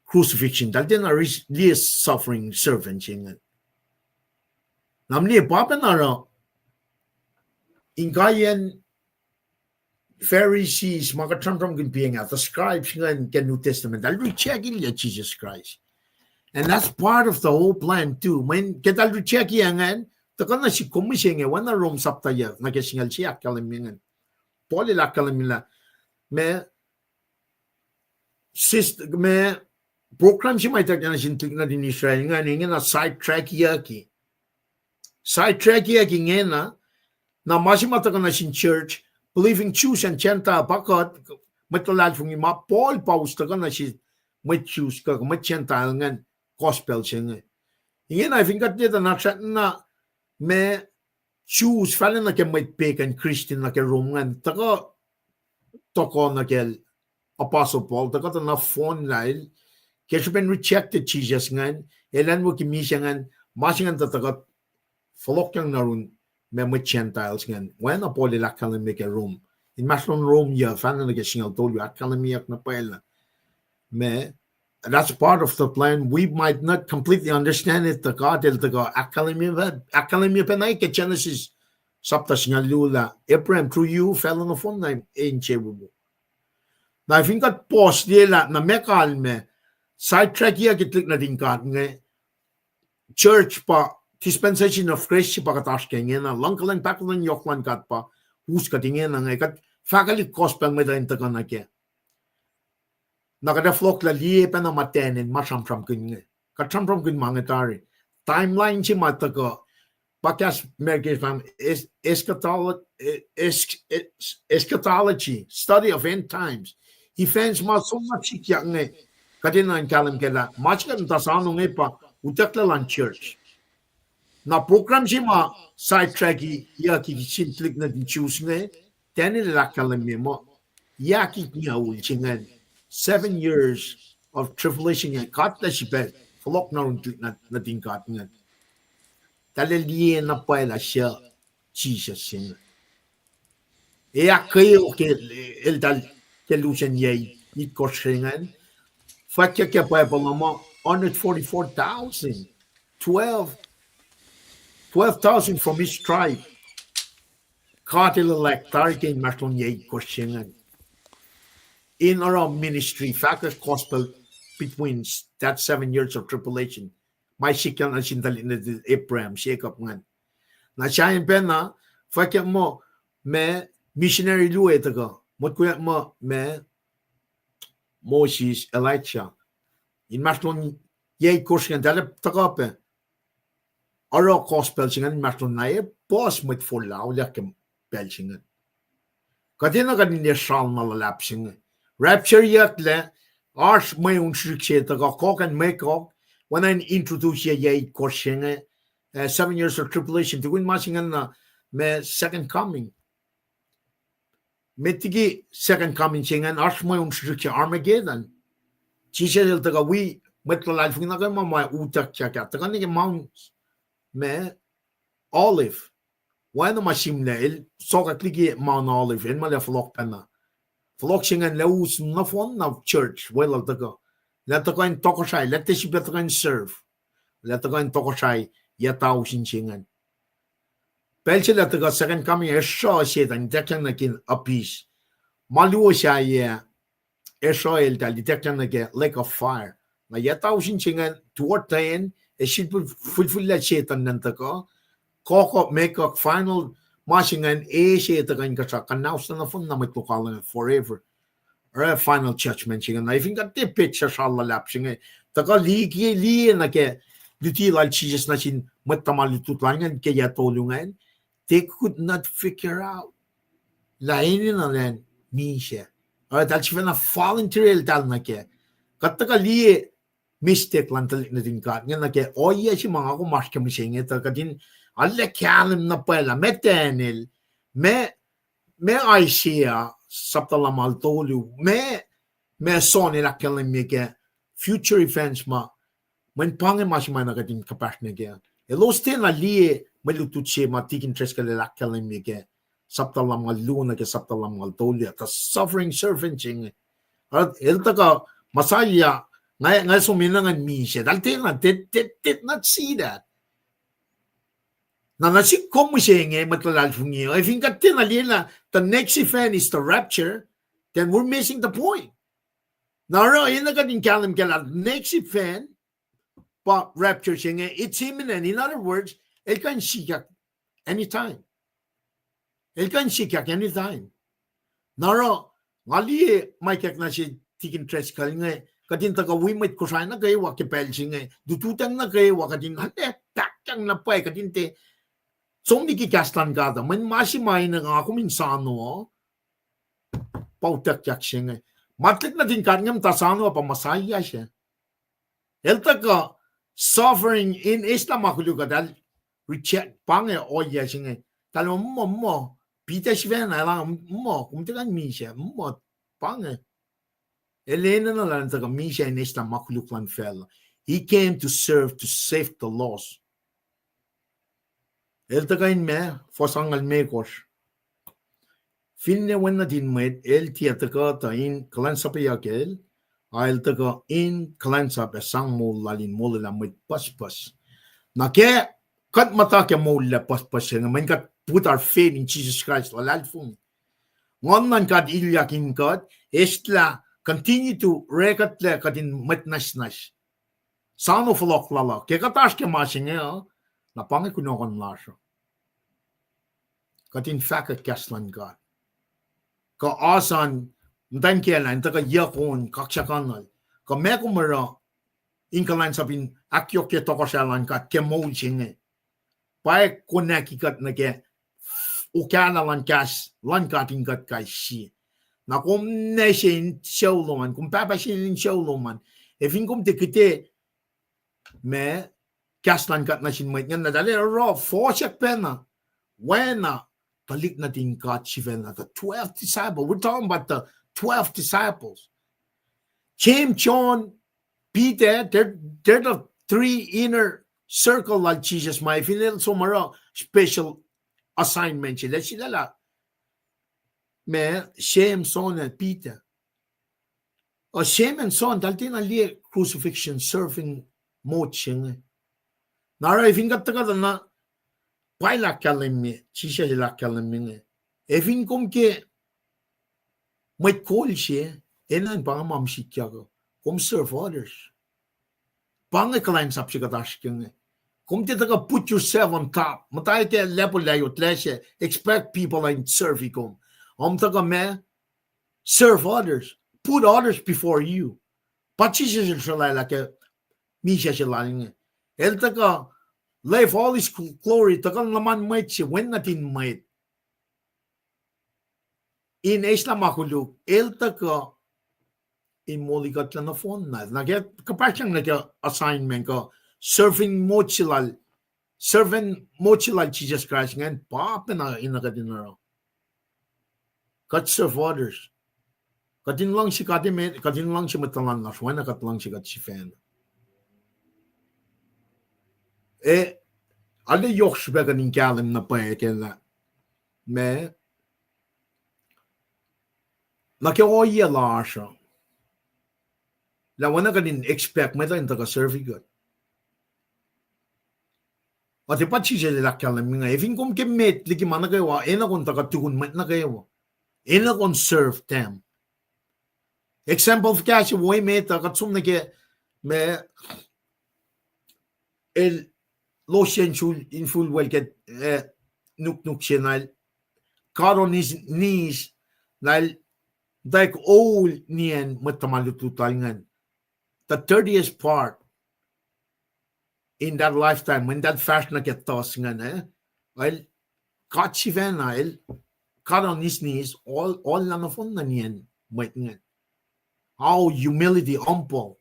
Speaker 2: crucifixion dal din ali suffering servant singan namni papa na ingayan Pharisees makatramtram kin Paing the scribes ngan ke New Testament dal check in Jesus Christ. And that's part of the whole plan too. When ketal check yangan, takana si komisenge wana rom saptaya na kesingal siya kalamingan. Poli la kalamila me program si may takana sintik na din Israel nga na sidetrack yaki. Sidetrack yaki ngena na masimata na sin church believing Jews and Gentile bakot matalal fung ima Paul pausta ka na si may Jews ka may Gentile ngan gospel siya. Ingin I think that dito na may Jews fala na ke may pagan Christian na ke Roman taka toko na ke Apostle Paul taka na phone line kasi ben rejected Jesus ngan elan mo kimisya ngan masingan taka folok yang narun may Gentiles ngan when Paul ilakalan may ke Rome in maslon Rome ya fala na ke singal tolu akkalamiyak na paela may that's part of the plan. We might not completely understand it. The God, the academia penai ke Genesis saptas nga lula. Abraham through you fell on the phone name in Chebubu. Now I think that post la na mekal me sidetrack ya kitlik na din kat nge church pa dispensation of grace pa katash kenge na langkalan paklan yoklan kat pa hus katingin na nge kat faculty gospel me da intakana ke. Nakada flok la liye pa na matenin masam kun katram kun mangetari timeline chi mataka bakas merkes fam eschatology study of end times events ma so much nge kadina in kalam kela much kan tasanu nge pa utakla lan church na program chi ma side track ya ki simplik na di choose nge tani la kalam mo ya ki nya ul chingan 7 years of tribulation and kat la shibet flok na din kat nge tale liye na pa la sha Jesus sing e akayo ke el dal ke luchen ye it kosringen fakya ke pa palama 144,000 12,000 from each tribe katil like target maton ye kosringen in our ministry factor gospel between that 7 years of tribulation my shikan and shindal in the Abraham shake up man na shayin pena fakya mo me missionary luwe taga motkuya mo me Moses Elijah in maslon ye kurschen dale tagape aro gospel singen maslon nae boss mit fulla ulekem belchingen kadina kadin de shalna lapsing rapture yakle arch my un shrikshe taga kokan meko when I introduce ye kurschen 7 years of tribulation to win matching and me second coming metigi second coming singen arch my un shrikshe Armageddon Jesus taga we metla life na ga mama utak chaka taga ni mount me olive when the machine el soka kliki mount olive en mala flok penna flok singen lowos na fon na church well taga let taga in tokoshai let this be taga in serve let taga in tokoshai yatao singen pelche let taga second coming is show shit and dekan nakin a piece maluo sha ye Israel dal detectan nage lake of fire na yataw singen toward tayin e should fulfill that shaitan nantaka koko make a final machingen e shaitan ka kanaus na fun na matukalan forever or a final judgment singen I think that the picture shalla lapsing taka liki li na ke duty like Jesus na sin matamalitutlangan ke yatolungan they could not figure out lainin na len misha that's when a voluntary tal na ke kataka liye mistake lang tal na din ka nga na ke oye si mga ko mas kami singe ta kadin alle kalim na pala metenil me Isaiah saptala mal tolu me soni la kalim me ke future events ma man pange mas ma na kadin kapas na ke elos tin la liye malututse ma tikin tres ka la kalim me ke saptalam al luna ke saptalam al tolia the suffering servant ching at eltaka masaya ngay suminangan misya dal tina did not see that na nasi komu senge matlal fungi I think that tina lila the next event is the rapture then we're missing the point naro ina ka din kalam kala next event but rapture senge it's imminent in other words it can see anytime it can see anytime. Naro, ngali may kek na si tikin tres kalinga. Kadin taga wimit Kosrae na kayo wakipel singa. Dututang na kayo wakadin hante takang na pa kadin te. Sombi ki kastan gada. Man masimay na nga ako minsano. Pautak yak singa. Matlik na din kanyang tasano pa masaya siya. El taga suffering in Islam akuluga dal reject pange oya singa. Talo mo. Peter Sven lang mo kumtikan misya mo pange Elena na lang taga misya in esta makuluklan fell he came to serve to save the lost el taga in me fosangal mekos finne when na din met el tia taga ta in kulansap yakel I'll taka in kulansap sang mo lalin mo la mit Puspus. Na ke kat mata ke mo la Puspus nga man kat put our faith in Jesus Christ lalal fun. Ngon man kat ilyakin kat estla continue to rekat le katin mit nas. Sano flok lala ke katash ke masinge na pangi kunokon lasho. Katin fakat kaslan God. Ka asan dan kelan taka yakon kaksakan ka mekumara inkalan sapin akyok ke tokosalan ka kemo singe pae konaki kat na ke ukana lan kas lan katin kat kai si na kum ne shin showloman kum papa shin showloman efin kum te kite me kaslan kat na shin mai ngan na dale ro forshak pena wena talik na tin kat shivena the 12 disciples. We're talking about the 12 disciples. James, John, Peter, they're the three inner circle like Jesus. My final somara special assignment. Sila me Shem, Son, and Peter. Or Shem and Son, daltin ali crucifixion surfing moching. Nara if ingat taga na paila kalemi, Jesus la kalemi. If inkom ke Mwet call siya, enan pang mamsikya ko. Kum serve others. Pang kulansap siya katash keng. Kum tita ka put yourself on top. Matay te level layo tlesya. Expect people and serve ikom. Taka me serve others. Put others before you. Pachi siya siya ke misya siya laling. El taka life all his glory. Taka naman mwet siya. When natin mwet. In Islam makuluk, el taka in moligat na phone na. Nagyat kapasang nagya assignment ko serving mochilal Jesus Christ ngayon papa na inakadinaro. Kat serve others. Katin lang si matalan na shwana kat lang si kat si fan. Ale yoks bega nin kalim na pa kela. Me nakiya lasha. La wana ka din expect may tayo taga serve good. Ati pa siya la kalam nga. Even kung kemet liki man nagawa, ena kung taga tukun mat nagawa. Ena kung serve them. Example of kasi way meta katsum na ke me el lotion in full well get nuk chenal karon is knees nal like all niyan matamalututangan. The 30th part in that lifetime when that fashion get tossed well katsivena el karon is knees all nanofon na niyan might ngan. How humility humble.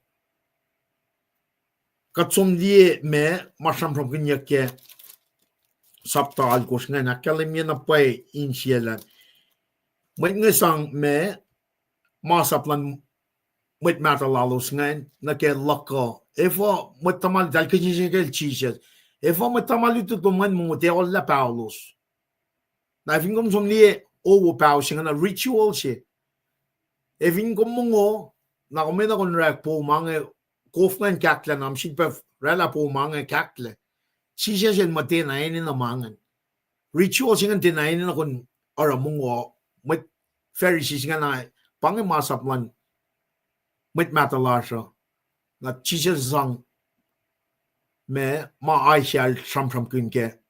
Speaker 2: Katsum die me masam from kanya ke saptal kos nga nakalimya na pay insyelan. May ngesang me masaplan mit matalalos nga na ke lako. Efo matamal dal kajinsigel chishes. Efo matamal ito tuman mo te olla paulos. Na fingom somnie owo paus nga na ritual siya. Evin komungo na komena kon rak po mange kofman kakla nam shitpa rela po mange kakla. Sisya siya matena ini na mangan. Ritual siya nga tinayin na kon aramungo mit Pharisees nga na pangi masaplan mit matalasha na sisya sang me maaaysyal sam kunke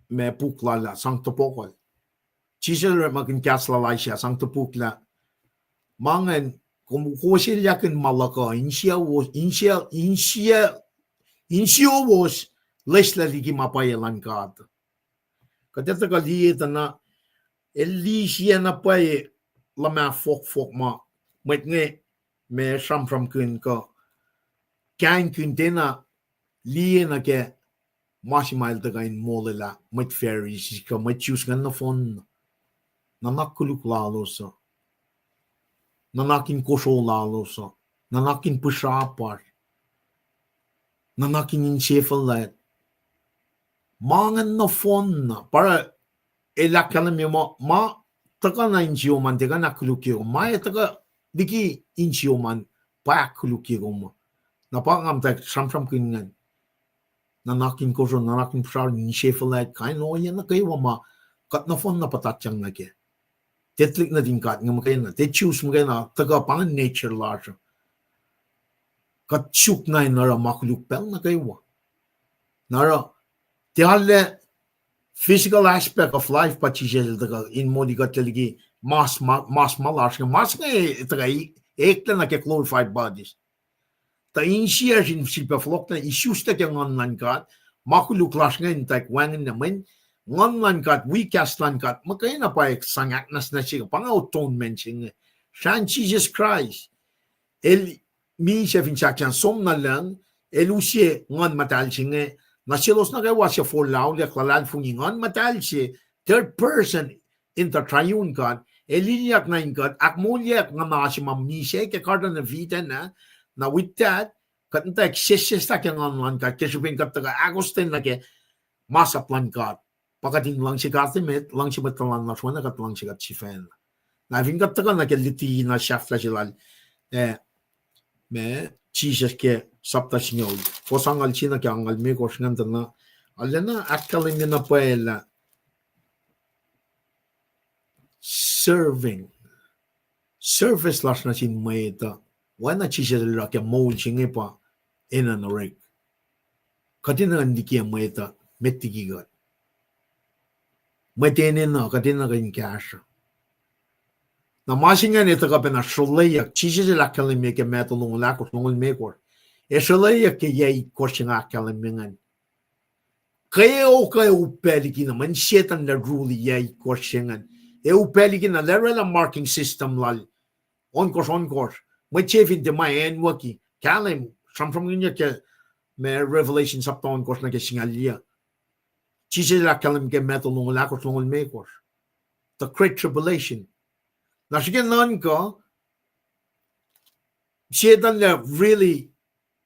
Speaker 2: me puklala sang topokol. Sisya magin kaslalay siya sang topokla. Mangan kumukusilyakin malaka insya was lesla liki mapayalan God. Kadeta kaliyeta na elisya na pay lama fok ma met nge me sam kun ka kan kun dena liye na ke masimal ta kain molela met Pharisees ka met choose nga na fon na nakuluk lalo sa nanakin kosho lalo sa nanakin pushapar nanakin incefalat mangan na fon na para elakalam mo ma taka na injiyo man teka nakulukyo ma taka liki inchioman pacl goma na pangam tak sam kingan na nakin ko na nakin prar ni shefelat kain no yan na kay wama kat na phone na patachang na ke tetlik na din kat ngam kay na te choose mo kay na taga pang nature large kat chuk na na makuluk pel na kay wa nara te halle physical aspect of life pachijel daga in modi gatligi mas malash mas ngay tagay ekla na ke glorified bodies ta initiation silpa flok na issues ta ke ngan kat makuluk lash ngay tak wangin naman ngan kat we cast lan kat makay na pa sangak nas na siya pang atonement siya shan Jesus Christ el mi chef in chakyan som na lang elusie ngan matal siya nasilos na kayo siya for lao le kalal fungingan matal siya third person in the triune God eliliak na God akmulyak nga mga si mamnisya ke karda na vita na with that katanta eksesesta ke ngan kat kesupin kataga agustin na ke masaplan God pakating lang si katimet lang si batalan na suwana kat lang si katsifen na vin kataga na ke liti na shafla silal me Jesus ke sapta sinyo posangal china ke angal me ko singanta na alena akkalim na paela serving service las na sin maeta wana Jesus la ke mo chinge pa ina na rek katina ndiki maeta metigi god metene na katina kan cash na masinga ne ta ka pena sholeya Jesus la kalim me ke meto no la ko no me ko e sholeya ke yai ko singa kalim mengan kayo peliki na man shetan na ruli yai ko singan e peliki na la marking system lal on course my chefin de my en waki kalim from nya ke me revelation up on course na ke singalia Jesus la kalim ke meto no la ko me ko the great tribulation na sige nan ko shetan na really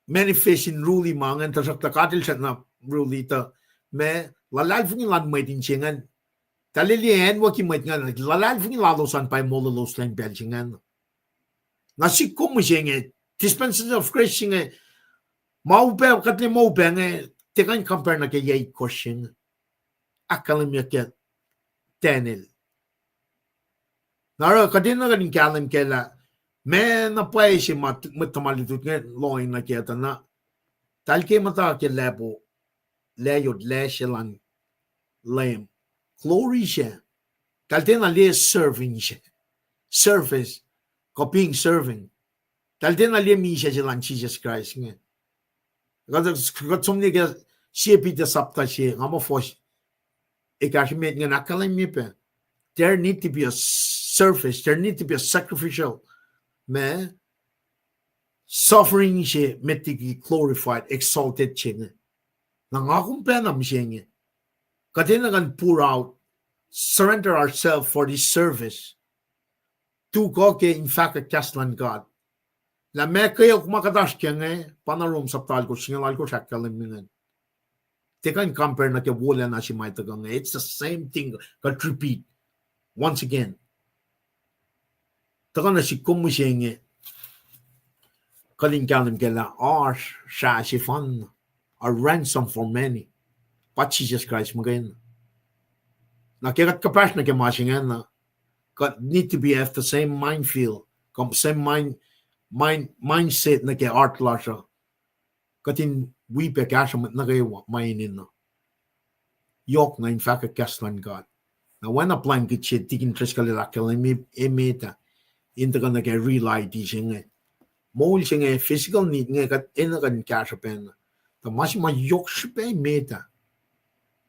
Speaker 2: manifest in ruli mangan ta sakta katil sat na ruli ta me lalal fung lan mai din chengan talili en waki mai ngan lalal fung lalo san pai Molo los lang bel chengan na si kum jenge dispensation of grace chinge mau pe katli mau pe nge te kan compare na ke yai question akalim ke tenel nara kadina kan kalim ke la me na pai si matamalitut nge loin na ke ta na tal ke mata ke labo leyod leshelan lem glory she taltena le serving she service copying serving taltena le mi she lan Jesus Christ nge got somni ke shepi de sapta she ngamo fos e ka met nge nakalim mi pe there need to be a service there need to be a sacrificial me suffering she metigi glorified exalted chinge nangakong penam siya katina kan pour out surrender ourselves for this service to go ke in fact kaslan God la me kayo kumakatas kya panarom saptal ko singalal ko shakalim mingan te kan compare na ke wolacna si may tagang it's the same thing got repeat once again taga na si kumusya kaling kalim kela sha si fan a ransom for many. But Jesus Christ magain. Na kaya kapash na kemashingan na got need to be at the same mind field, same mindset na kaya art lasha. Katin we pe kasha na kaya mainin na. Yok na in fact kaslan God. Na when applying good shit, tikin tres kalila kalimi emeta into na kaya real ID siya. Mol siya physical need nga kat ina kan kasha pen. The mas yok siya meta.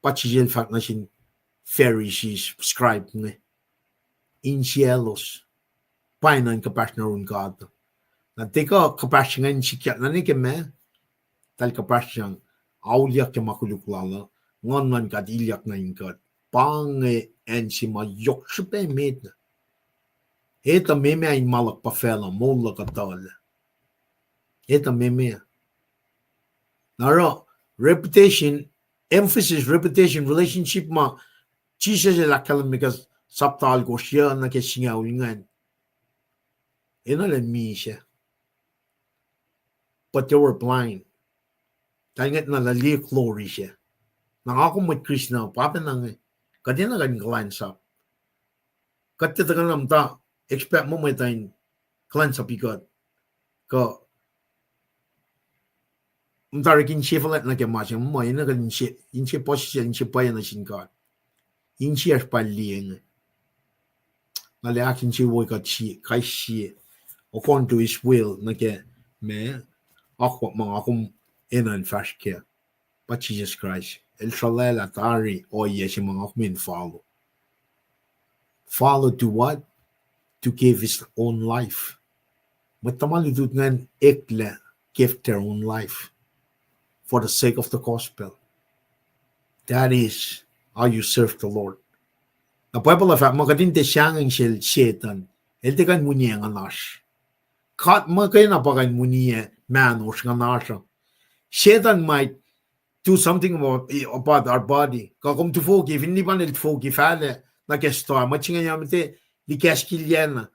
Speaker 2: Pachijel fact na sin Pharisees scribe ne. In cielos. Painan kapash na rin God. Na teka kapash nga sikat na ni keme. Tal kapash siyang auliak ke makuluklala. Ngon man kat ilyak na yung God. Pange en si ma yok siya meta. Eta meme ay malak pa fela. Molo katal. Eta meme. Naro, reputation, emphasis, reputation, relationship ma, Jesus la kalam because saptal ko siya na kesinga ulingan. Misha, but they were blind. Dahil nga nalalik glory siya. Nangako mo Krishna, papa nang kadina kan kulansap. Katita ka namta, expect mo may tayong kulansap ikot. Ka, mtarikin siya falat na kemasya mo, yun na kan siya, yun siya posisya, yun siya payan na singkat. Yun siya paliyeng. Naliakin siya woy kat siya, kay siya. According to his will, na ke, me, ako, mga akong inan fast care. But Jesus Christ, el shalela tari, o yes, yung mga akong follow. Follow to what? To give his own life. Matamaludud ngan ekle, give their own life. For the sake of the gospel. That is how you serve the Lord. Na Bible of makadinte siyang shel Satan, el te kan munya nga nash. Kat makay na pa kan munya manos nga nash. Satan might do something about our body. Kakom to forgive, hindi ba nil forgive ale na gesto, machinga yamite di kaskilyan.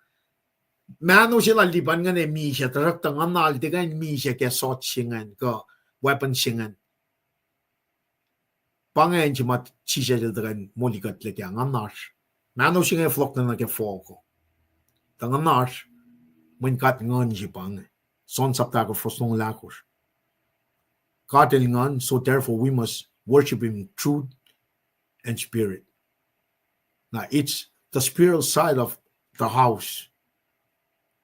Speaker 2: Mano sila liban nga ne misya, tarak tang anal te kan misya ke sot singan ka weapon singan. Pangayon si mat siya dyan mulikat lagi ang anash. Mano siya nga flok na nag-foko. Tang anash, mun kat ngon si pang. Son sapta ko frostong lakos. Katil ngon, so therefore we must worship him in truth and spirit. Now it's the spiritual side of the house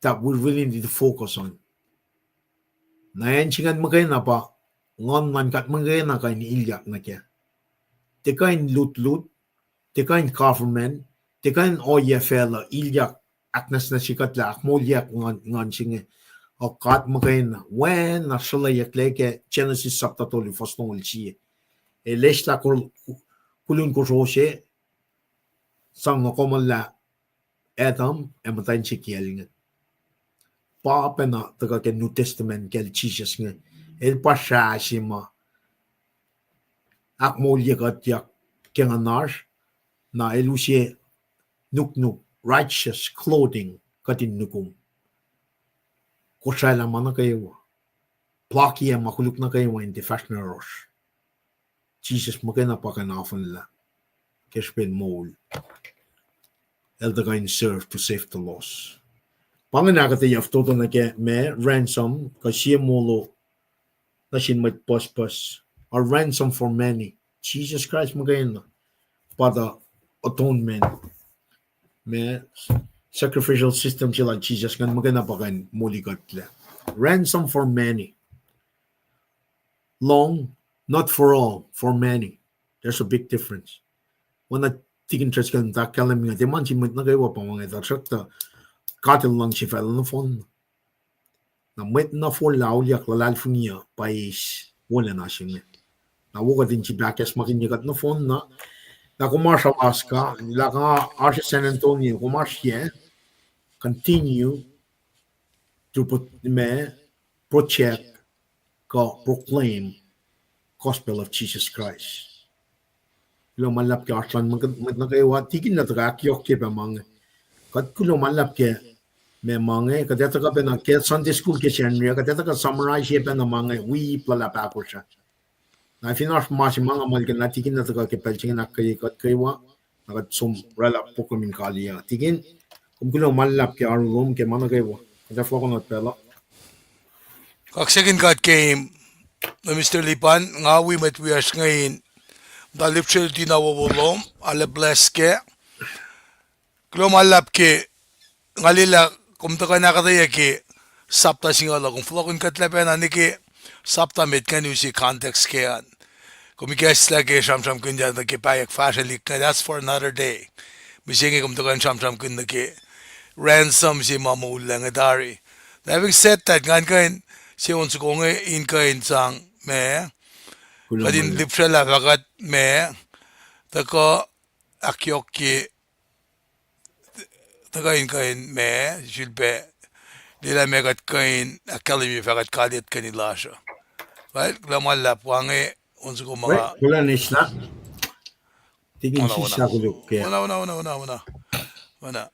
Speaker 2: that we really need to focus on. Na yan singan magay na pa, ngon man kat magay na kay ni ilyak na kya. Te kain lut-lut, te kain government, te kain oye fela, ilyak, aknas na sikat la, akmolyak ngon singe. O kat magay na, wen na shalayak leke, Genesis saptatoli, fostong ulsiye. E leshla kulun kusosye, sang nakomal la, Adam, ematayin si kiyalingan. Papa na, taga ke New Testament, kel Jesus nga, el pasya si ma, akmolyak at yak, kaya nash, na elusye, nuk, righteous clothing, katin nukum. Kosrae lang na kayo. Plaki ang makuluk na kayo in the fashion rush. Jesus magana pa kanafan nila. Kespin mol. Elder kain serve to save the lost. Panganakatayaw toto na kaya me ransom kasi Molo na sin may Puspus. A ransom for many. Jesus Christ magana para the atonement. Me sacrificial system sila Jesus kan magana pa kan mulikat la. Ransom for many. Long, not for all, for many. There's a big difference. When I tikin church kan ta kalam nga, di man si Mwet na kayo pa mga ito. Sakta, katil lang si fell na phone. Na Mwet na for laulyak lalal niya, pais, wala na siya nga. Na waka din si Blackas makinyagat na phone na, na kumarsya Alaska, nila ka Arsha San Antonio, kumarsya, continue to project, proclaim gospel of Jesus Christ. Kulo malap ke Arslan magkakayawa, tigin na taga akyok ke pa mga. Kat kulo malap ke may mga, kadeta ka pa na ke Sunday school ke siya niya, kadeta ka summarize siya pa na mga, we palap ako siya. Na finas mas mga malkan na tigin na taga ke pelching na kayawa, nakat sum rala po kami kaliya. Tigin, kung kulo malap ke arum ke mana kayawa. Kada flo ko not pela.
Speaker 1: Kaksakin kat came na Mr. Lipan, nga we met we as ngayon, dalip siya tinawawalom, ala bless ke, klo malap ke, nga lila, kumta ka nakataya ke, sapta singala, kung flokon katlapen, ani ke, sapta met kan yung si context ke yan. Kumikas lagi siyam-siyam kun dyan, nagkipayak fashilik na, that's for another day. Misingi kumta ka siyam-siyam kun nagki, ransom si mamula nga dari. Having said that, nga kain, si unso ko nga in kain sang me, kadin lip siya labakat me, tako akyok ki, taka in kain me, silpe, lila me kat kain akkalimi fakat kalit kanila siya. Right? Klamalap, wangi, unso ko mga...
Speaker 2: Wala na isla. Tigin siya kuluk kaya.
Speaker 1: Wana.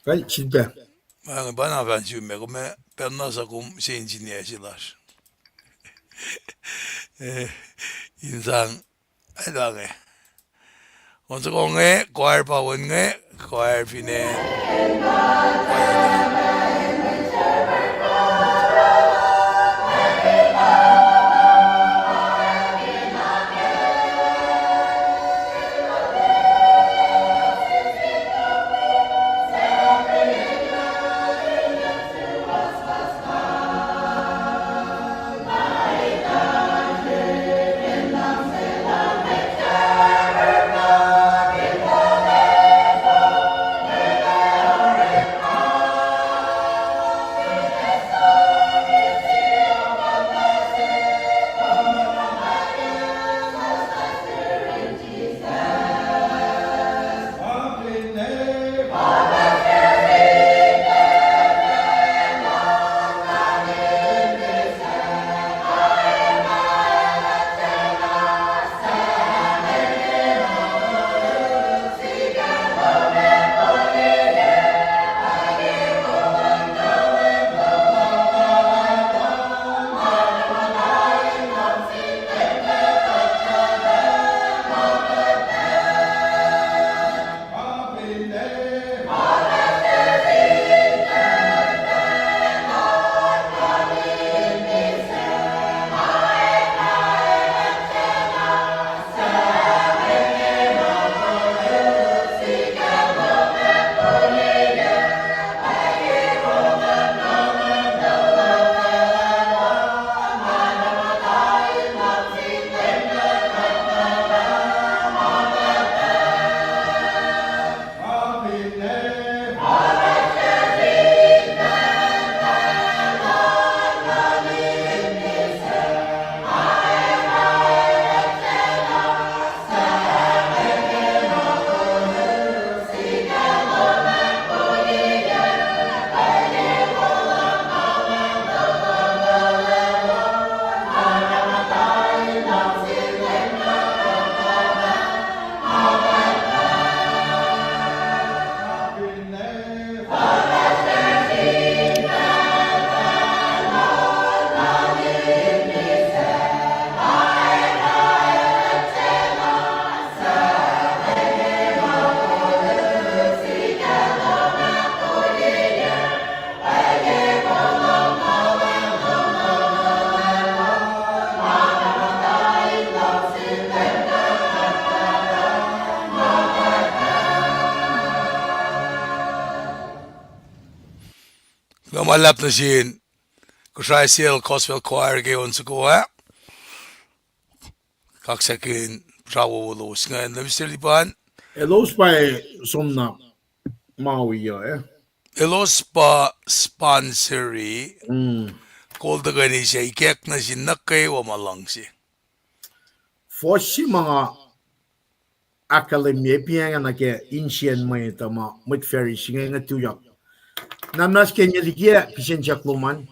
Speaker 2: Well, silpe.
Speaker 1: bana benziyor me ben nasıl kum şeyin ciniyeciler. 인상 해당해. 먼저 공에 과일 바원에 과일 비네. Lumalap na sin Kosrae sil Coswell choir gayon sa kuha. Kaksakin wolacna ngayon na Mr. Lipan.
Speaker 2: Elos pa somna Maui
Speaker 1: Elos pa sponsory called the ganisa ikek na sin nuke wa malang si.
Speaker 2: Fosi mga akademia piang na ke insien may tama mit ferry singa nga tuyak. Namnas kenya likia kisen jakluman.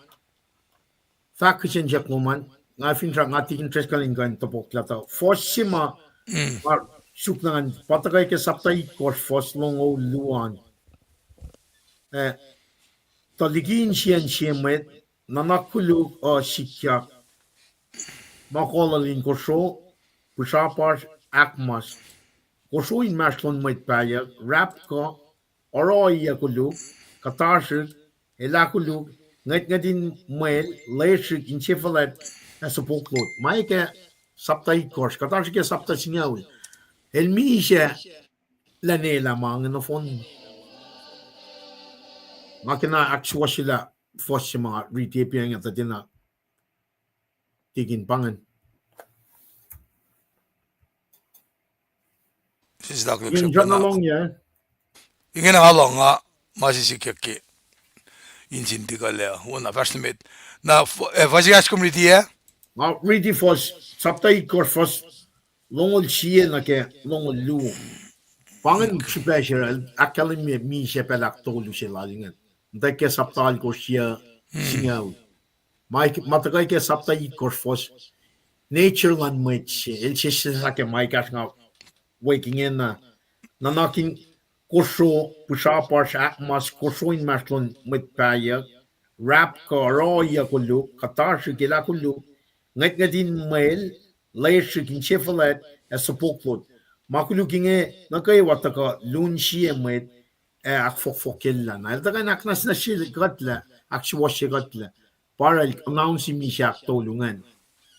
Speaker 2: Fa kisen jakluman. Nga fintra nga tikin tres kalingan topok lata. Fosi mga suknangan patagay ke saptay kors fos longo luan. Taligi insien siemet nanakulu o sikya makollah korso pusapars akmas korso in maslon met paya rap ko oroya kulu katarshik elakulu ngadin mel lasr inchefalat asopoklot maike saptai kors katarshik sapta singawi elmisha lanela mga na fon makina akswa sila fos mga retapian at na tigin pangan. Yung dyan along yan.
Speaker 1: Ingen halong nga masisikyak insinti ka lea. Una first mit na fasigas community
Speaker 2: Ma reti fos saptai kor fos longol siye na ke longol lu. Pangan special akademia mi sepelak tolu sila lingan. Deke saptal ko siya singaw. Matagal ke saptai kor fos nature land Mwet el siya sa ke maikas nga waking in na nanaking Kosrae pusapars mas kosrae maslon Mwet rap ka roya kullu katarshi kila kullu ngadin mail lasr kin chefalet as makulu kinge nakay wataka lunchi Mwet ak fokilla na daga naknas na shil gatla ak shwashi gatla para announce mi siya tolungan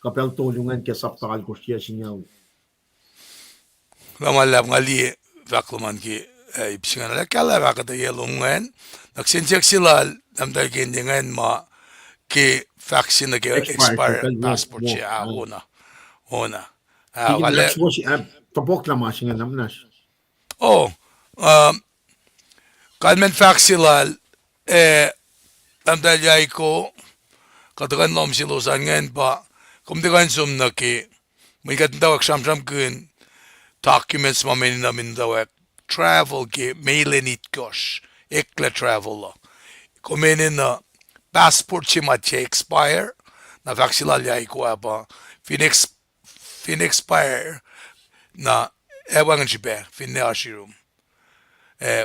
Speaker 2: kapel tolungan ke saptakal ko siya sinyaw
Speaker 1: Lamalap ngali vaklaman ki ipsingan la kala vakata yelungen naksinjek silal namdal kendingan ma ki vaccine ke expire passport siya oana
Speaker 2: tigin
Speaker 1: wala
Speaker 2: nak shwashi tapok la masingan namnas
Speaker 1: oh kalmen vaccilal namdal yay ko katakan nom silusan ngen pa kumdikan sum na ki may katindawak siyam kun documents mameni na mutawaek travel ki mailenit kosh ekle travel lo kumeni na passport si matche expire na vaccilal yay ko apa fin expire na ewangan si be fin ne ashirum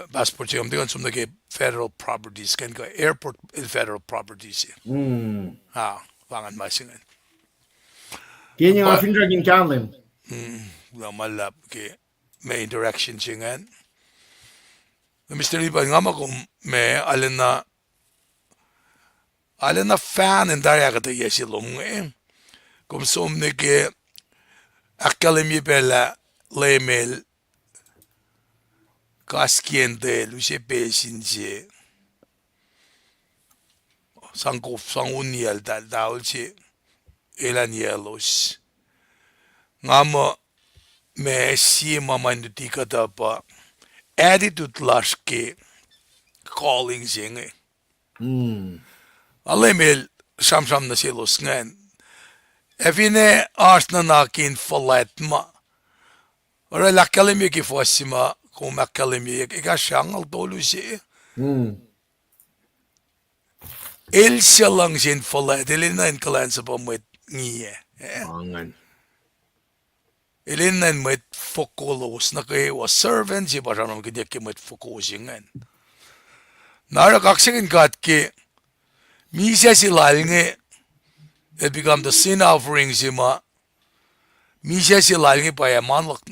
Speaker 1: passport si kumdikan sum na ki federal properties kan ko airport federal properties wangan masingan
Speaker 2: kini nga findragin kalem
Speaker 1: malap ke may interaction singan Mr. Liban nga makum me alena fan en daar akketeyac silom kum somne ke akkalemi bella lemel kaskiente luce pesinje sangunial dalche elan yellows ngamo me si mamanduti kata pa attitude laske calling singe alemel samsam na silos ngan evine arsna nakin faletma ora la kalemi ki fosima kom akkalemi ika shangal dolusi el shalang sin falet elina en kulansap Mwet inge
Speaker 2: angan
Speaker 1: Elin and Mwet fokolos na kayo servant si parang kanya ki Mwet fokosingan. Nara kaksakin ki misa si lalnge it become the sin offering si ma misa si lalnge pa ya malak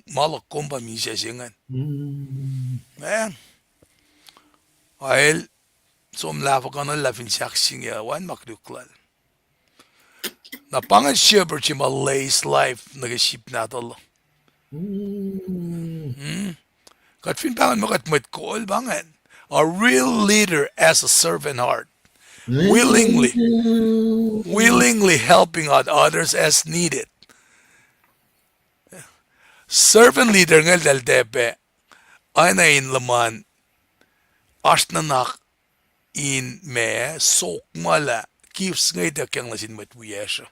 Speaker 1: kumpa misa singan. Ayel som lafa ka na lafin saksing ya wan makduklal. Na pangan siya per si Malay's life nag-ship na talo. Kat fin pangan mo kat Mwet kool bangan. A real leader has a servant heart. Willingly helping out others as needed. Servant leader ng LDP ay na in laman asnanak in me sok mala keeps ngay da kyang nasin Mwet wiyesha.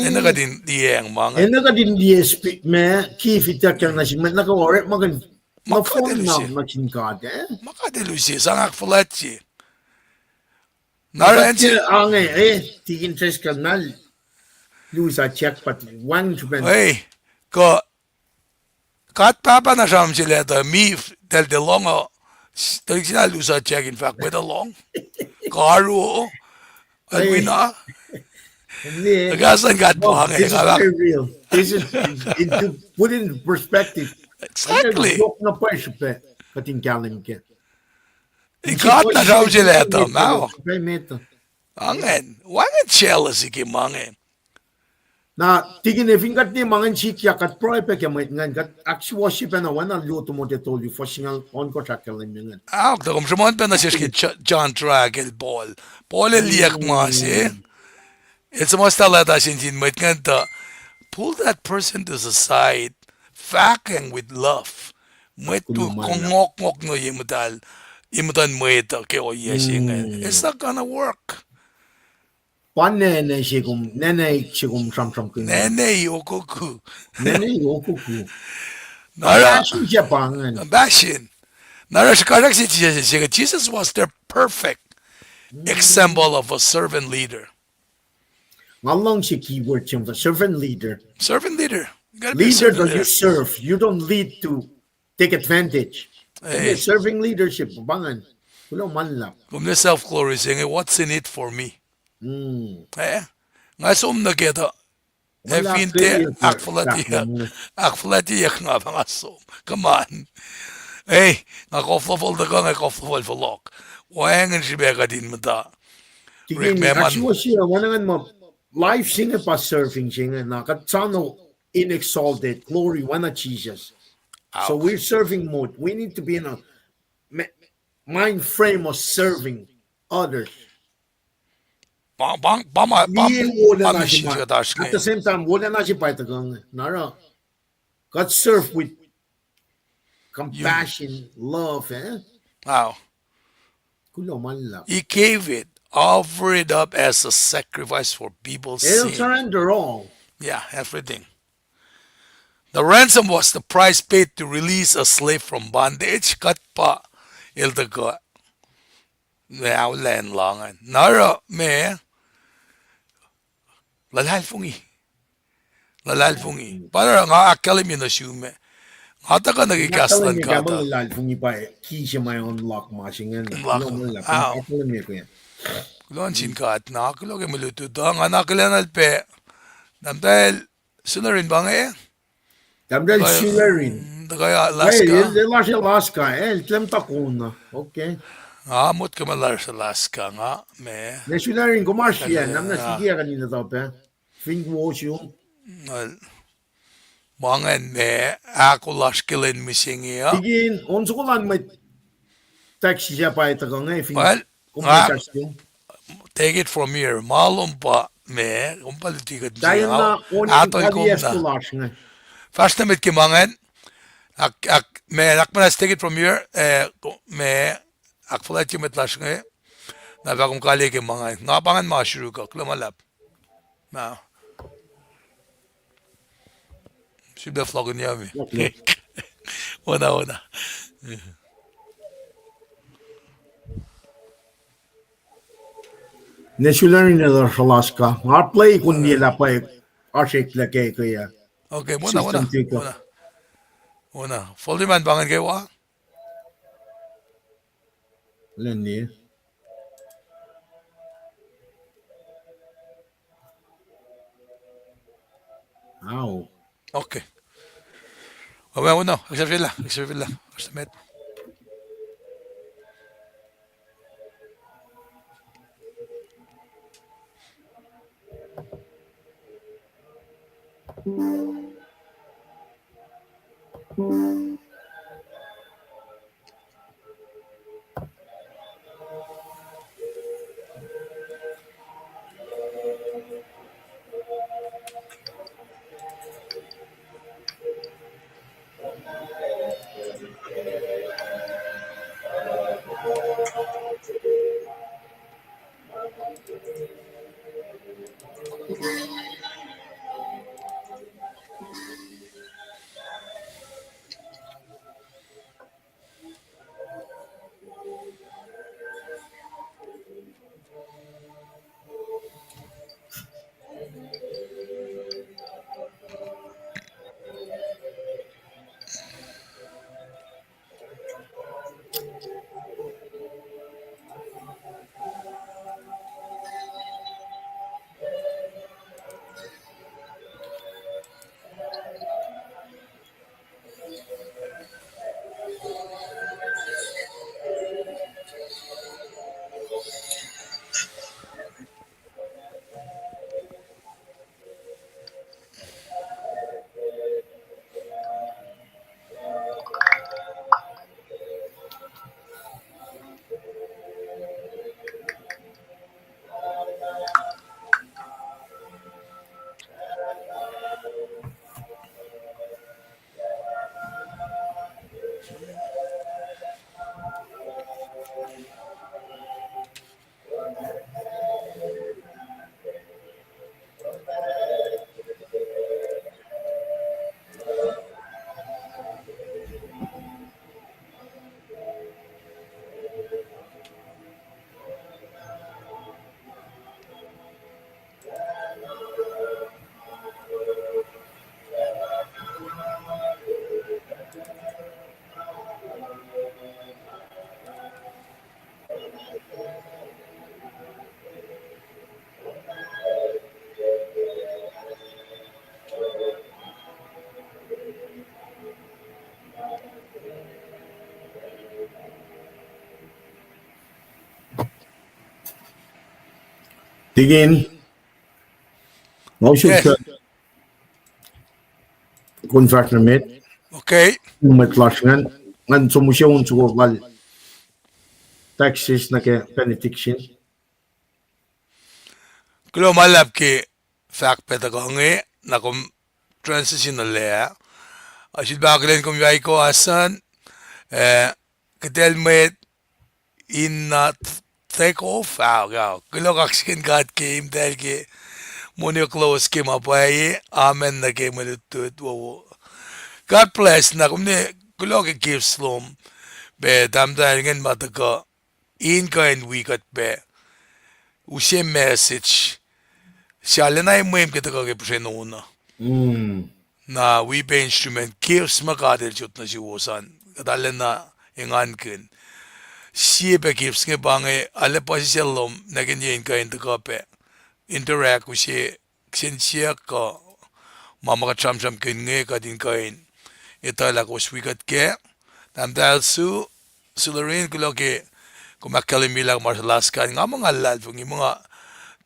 Speaker 1: Ena din dieng mga.
Speaker 2: Ena ka din DSP me kifita kyang nasin naka ore magan mafon na machin kad
Speaker 1: Makadelusi sangak falatsi.
Speaker 2: Naransi ange tigin tres kanal lusa check pat one chupen
Speaker 1: Hey, ko kat papa na siyam sila ito mi del de longo talig sila lusa check in fact with a long karo alwina agasan kat pangay
Speaker 2: this is very real. This is to put it in perspective.
Speaker 1: exactly
Speaker 2: Na pa chupen kating kalim ke.
Speaker 1: ikat na siyam sila ito now
Speaker 2: Meta.
Speaker 1: angen wangan jealousy ki mangen
Speaker 2: Na tigin eving kat ni mangan chikya kat proy pe ke Mwet ngan kat actually worship na wana luto mo de told you for singal on ko chakal ngan.
Speaker 1: da kom shumon pa na siya John Dragel Paul liyak mas it's a must tala ta sin Mwet ngan ta pull that person to the side facking with love Mwet tu kongok no yimutan Mwet ke o yesingan it's not gonna work
Speaker 2: Nene sigum sam kun.
Speaker 1: nene yokoku
Speaker 2: Nene yokuku.
Speaker 1: nara
Speaker 2: Japan.
Speaker 1: bashin nara shikarak si Jesus was their perfect example of a servant leader.
Speaker 2: Ngalong si keyword chim the servant leader.
Speaker 1: Servant leader. You gotta be a
Speaker 2: Leader
Speaker 1: servant
Speaker 2: that you
Speaker 1: leader.
Speaker 2: serve. You don't lead to take advantage.
Speaker 1: Eh,
Speaker 2: Serving leadership, bangan. Kulo manlap.
Speaker 1: kung may self-glory saying, what's in it for me? Eh, nga som na kita. E
Speaker 2: Wala
Speaker 1: finte
Speaker 2: failure for
Speaker 1: akflatiyak nga ba nga som. Come on. Eh, nga koflafol da ka nga koflafol for lock. Wayangan si Beka din mo ta. Rick
Speaker 2: Tigini,
Speaker 1: Meman.
Speaker 2: actually siya, wanangan mo, live singer pa surfing singer na katsano inexalted, glory, wana Jesus. So we're serving mode. We need to be in a mind frame of serving others.
Speaker 1: Bang,
Speaker 2: At
Speaker 1: siya tash nga.
Speaker 2: the same time, wala na siya pa itagang, nara, God serve with compassion, love,
Speaker 1: Wow.
Speaker 2: Kulo man lang.
Speaker 1: He gave it, offer it up as a sacrifice for people's
Speaker 2: He'll
Speaker 1: sin.
Speaker 2: surrender all.
Speaker 1: Yeah, everything. The ransom was the price paid to release a slave from bondage. Kat pa, iltaga. Now len langan. Nara me. Lalalfungi. Para nga akalim yun assume. Hata ka nagikaslan ka ta.
Speaker 2: Lalalfungi pa key siya may unlock masing yan.
Speaker 1: Unlock.
Speaker 2: Pinakakulam niya ko yan.
Speaker 1: Kulonsin ka at nakakulog yung maluto to. Ang anak ilan alpe. Damdahil, sunarin ba nga eh?
Speaker 2: Damdahil sila rin.
Speaker 1: Kaya Alaska.
Speaker 2: Ay, Alaska. Tlam takuna. Okay.
Speaker 1: Amot ka malar sa Alaska nga. Me.
Speaker 2: Sila rin kumarsi yan. Namnasigiya kanina to pa. Think wash yung.
Speaker 1: Mga me. Akollah kilin missing iya.
Speaker 2: Tigin. Onso ko lang may taxi siya pa ito ka nga.
Speaker 1: Well, nga. Take it from here. Malum pa. Me. Kung palitikat
Speaker 2: Dayan na.
Speaker 1: Ato ikom na. First time it kimangan. Me nakmanas take it from here. Me akfalat yung metlash nga. Naba kung kali kimangan. Nga pangan masuru ka. Klumalap. Na. Sibe flogun niya mi. Ona.
Speaker 2: Nesularin na sa Alaska. Nga play kung nila pa arsik laki kaya.
Speaker 1: Okay, muna. Foldy man bangan kayo wa?
Speaker 2: Alam niya. Ow.
Speaker 1: Okay. Muna. Aksarvilla. Aksamet.
Speaker 2: Tingin, motion
Speaker 1: Yes.
Speaker 2: conversion met,
Speaker 1: Okay.
Speaker 2: met lasngan, ngan somusyon suwal taxes na ke benediction.
Speaker 1: Kulo malap ki fact petagonge na kum transitional le. Asid baglen kum yai ko asan ketel met in take off out. Kulo kaksakin God came tel ki monyo close ki mapaye amen na ke malutut wo. God bless na kum ne kulo ki give slum be damda ngen mataka in kind week at be ushe message siya na yung mwem kita kage pusenuna na we be instrument gives makadel chut na si wosan kadalen na ingan kin siya be gives nge bange ale pa si selom na ganyan kain to kape interact with siya ka mama ka cham cham kin nge ka din kain itala ko swikat ke tam dahil sularin ko ke kumakalimilang marsalas ka nga mga lal pung mga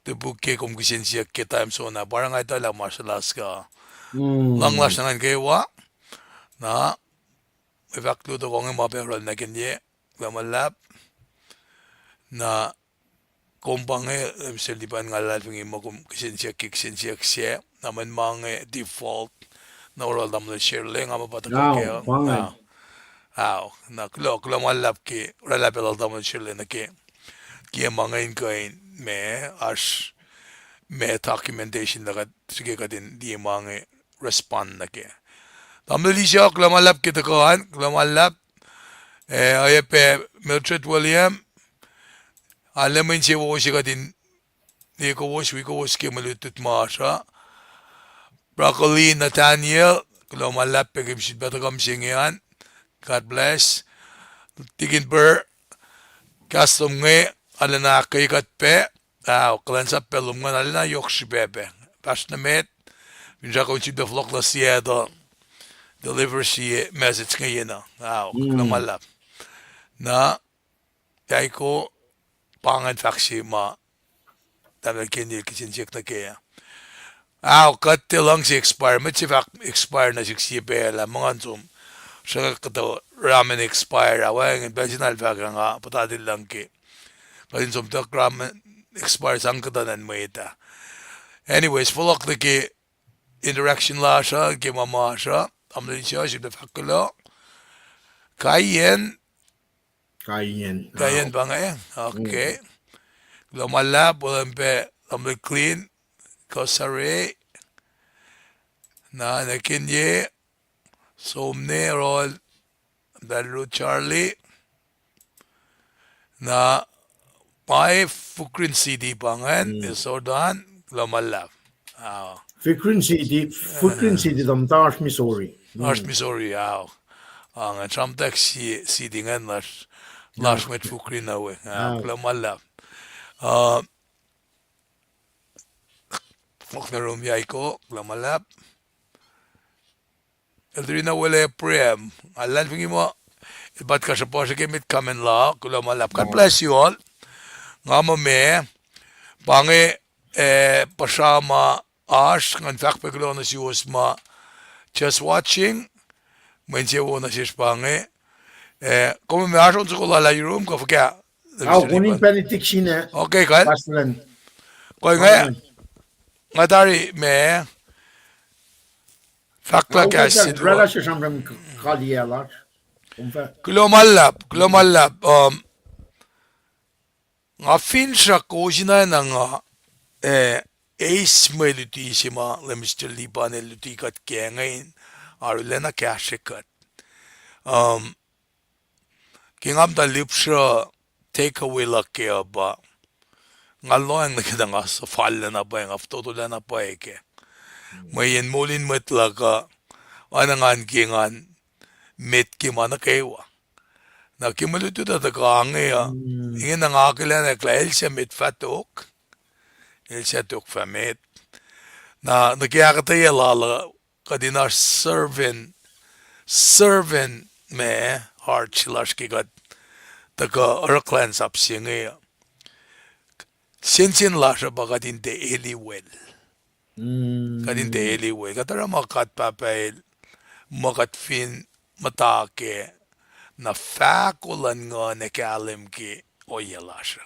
Speaker 1: tebuke kung kisin siya kita im so na parang ito lang marsalas ka lang las nangan kewa na efekto to kong maperal na kenye lamalap na kumpange selipan ngalal pung mo kung kisin siya siya naman mga default na oral dam na share le nga mapataka ke na klo malap ki oral apel dam na share le na ke mga inkain me as me documentation na sige ka din di mga respond na ke tamli siya klamalap kita kahan klamalap ay pe Mildred William alam mo siya wo siya ka din di ko wo ke malutut masha broccoli Nathaniel klamalap pe kimsit bata kam singian God bless tigin per custom nge alana kay kat pe kulansap pe lumgan alana yokshi bebe pas na met minja ko chib de flok la sieda deliver si message ngayon na kumalap na tay ko pangan faksi ma tamal kinil kisin check na kaya kat lang si expire met si fact expire na si bela mga zoom siya kato ramen expire awang bensinal fact nga patadil lang ki Parin som tak ramen expire sang katanan mo ita anyways fulok na ki interaction la siya ki mama siya amlin siya si befakula kayen ba nga okay lumalap walang pe amlin clean Kosrae na nakinye somne rol dalu Charlie na may fukrin CD pangan isodan lumalap
Speaker 2: Fukrin CD dam Dash Missouri.
Speaker 1: Missouri ang tramtak CD ngan las met fukrin na we lumalap Moknarum yaiko, lamalap. Eldrina wale prem. Alan fingi mo. Ibat ka sa po sa kimit kamen la. Kulamalap. God bless you all. Nga mo me. Pangi pasama ash. Ngan fact paglo na si Usma. Just watching. Mwen siya wo na siya pangi. Kung may ash on sa kulala yung room. Kung kaya.
Speaker 2: Kuning benediction eh.
Speaker 1: Okay, Kyle.
Speaker 2: Pastoran.
Speaker 1: Kung nga. Nga dari me. Fakla kasi
Speaker 2: Rela siya siyang kalielas.
Speaker 1: Kulomalap. Nga fin siya ko sina na nga ace may luti si ma Mr. Liban luti kat kaya ngayon arulena kashikat. Kingam talip siya take away la kaya ba nga loang na kita nga sa falla na pa yung aftotola na pa eke. Mayin mulin matla ka anangan kingan met kimana kewa. Na kimaluto ta ka angya. Ingin na nga kila na klael siya met fatok. El siya tok famet. Na nakiyakataya lala kadina servant me heart silash kikat taka kulansap siya ngayon. Sinsin lasr ba kadin te eli well. Kadin te
Speaker 2: Hmm.
Speaker 1: eli well. Katara makat papel makat fin matake na fakulan nga ne kalim ki oya lasr.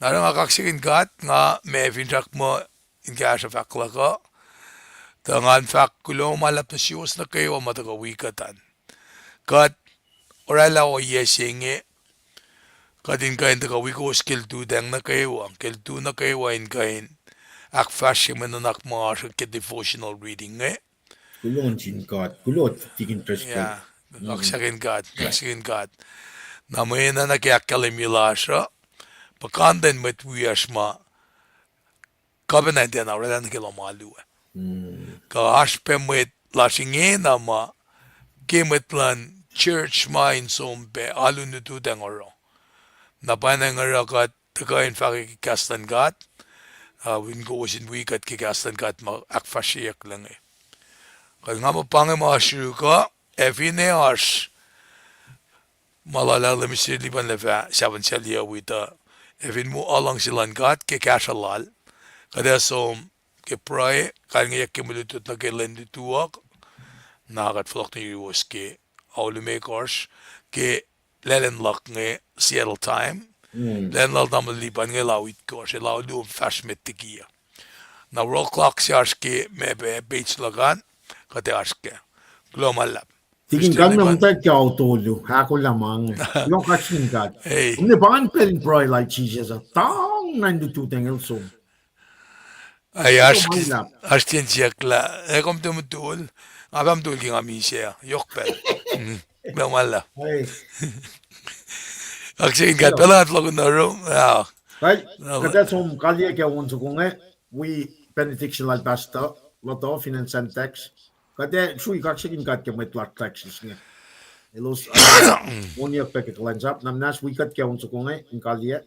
Speaker 1: Nara nga kaksakin kat nga me finrak mo in kasa fakla ka. Tangan fakulo malap na siyos na kayo mataga wikatan. Kat orala o yesinge kadin kain taga wiko skill tu dang na kayo ang skill tu na kayo in kain ak fashion menanak mga ke devotional reading
Speaker 2: Kulon chin kat. Kulot tik interested.
Speaker 1: ya kaksakin kat na may na nakiakalimila pakanden met wiyasma kabinet na orala na kilo malu ka aspe met lasinge na ma kemetlan church mind sombe alu nutu dang oro na panangara kat kain fakikastan kat win ko sin wikat kikastan kat ma akfashiyak lang Kasi nga mapange mga shuka efine ars malala lemisilipan lefa saban selya wita efin mo alang silan kat ke kasalal kada som ke pray kan nga kimulutut na ke lendituak nakat flok ni wiowos ke makers ke lelen lak nge Seattle time len lal damal lipan nge lawit ko se law do fast met tikia na roll clock siars ke mebe beach lagan kate aske global lab
Speaker 2: Tikin
Speaker 1: Mr.
Speaker 2: kan me
Speaker 1: Liban
Speaker 2: unta kya tolu. Hako lamang. Kulon kaksakin kat.
Speaker 1: hey
Speaker 2: Umne ban pel broy like cheese a tang 92 tengel so.
Speaker 1: ay
Speaker 2: Kulon malap.
Speaker 1: askien siakla e kom tu mutul abam tul ki ngami sia yokpel global lab
Speaker 2: Hey.
Speaker 1: aksin gat
Speaker 2: Hello.
Speaker 1: pelat lo na ro ya
Speaker 2: Right. Kada som kalye kya unsa kunge. We benediction like basta. Loto finance and tax. Kada shui kaksakin kat kya met plat taxes nge. Elos monia peke kulansap. Namnas we kat kya unsa kunge. In kalye.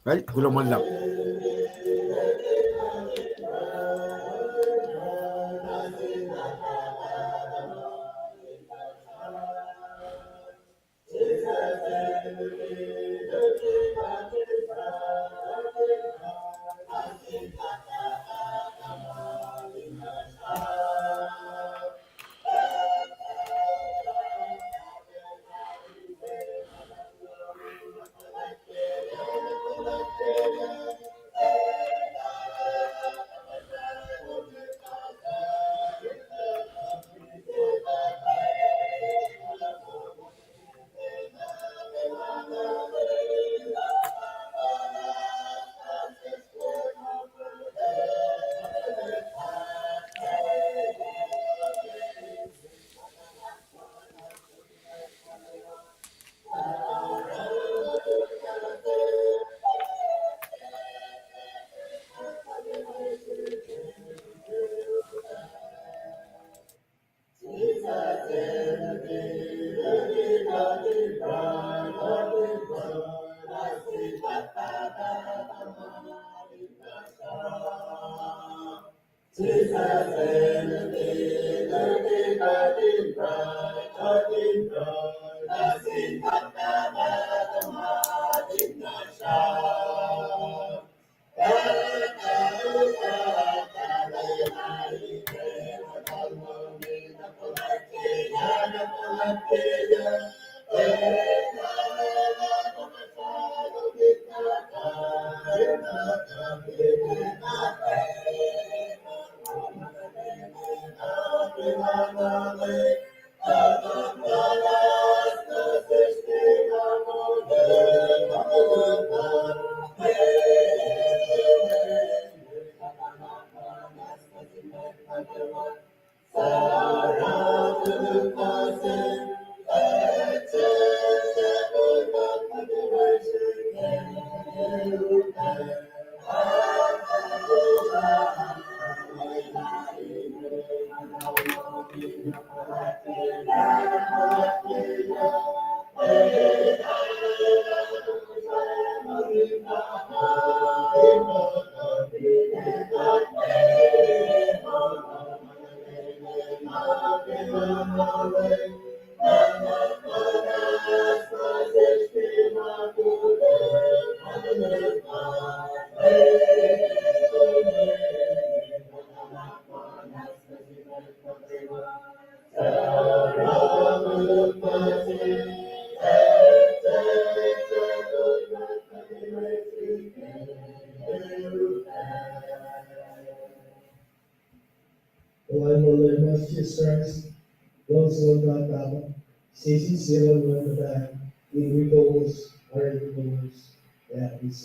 Speaker 2: Right. Kulon malap.
Speaker 3: Sisi sila mga in wiowos are the wiowos that is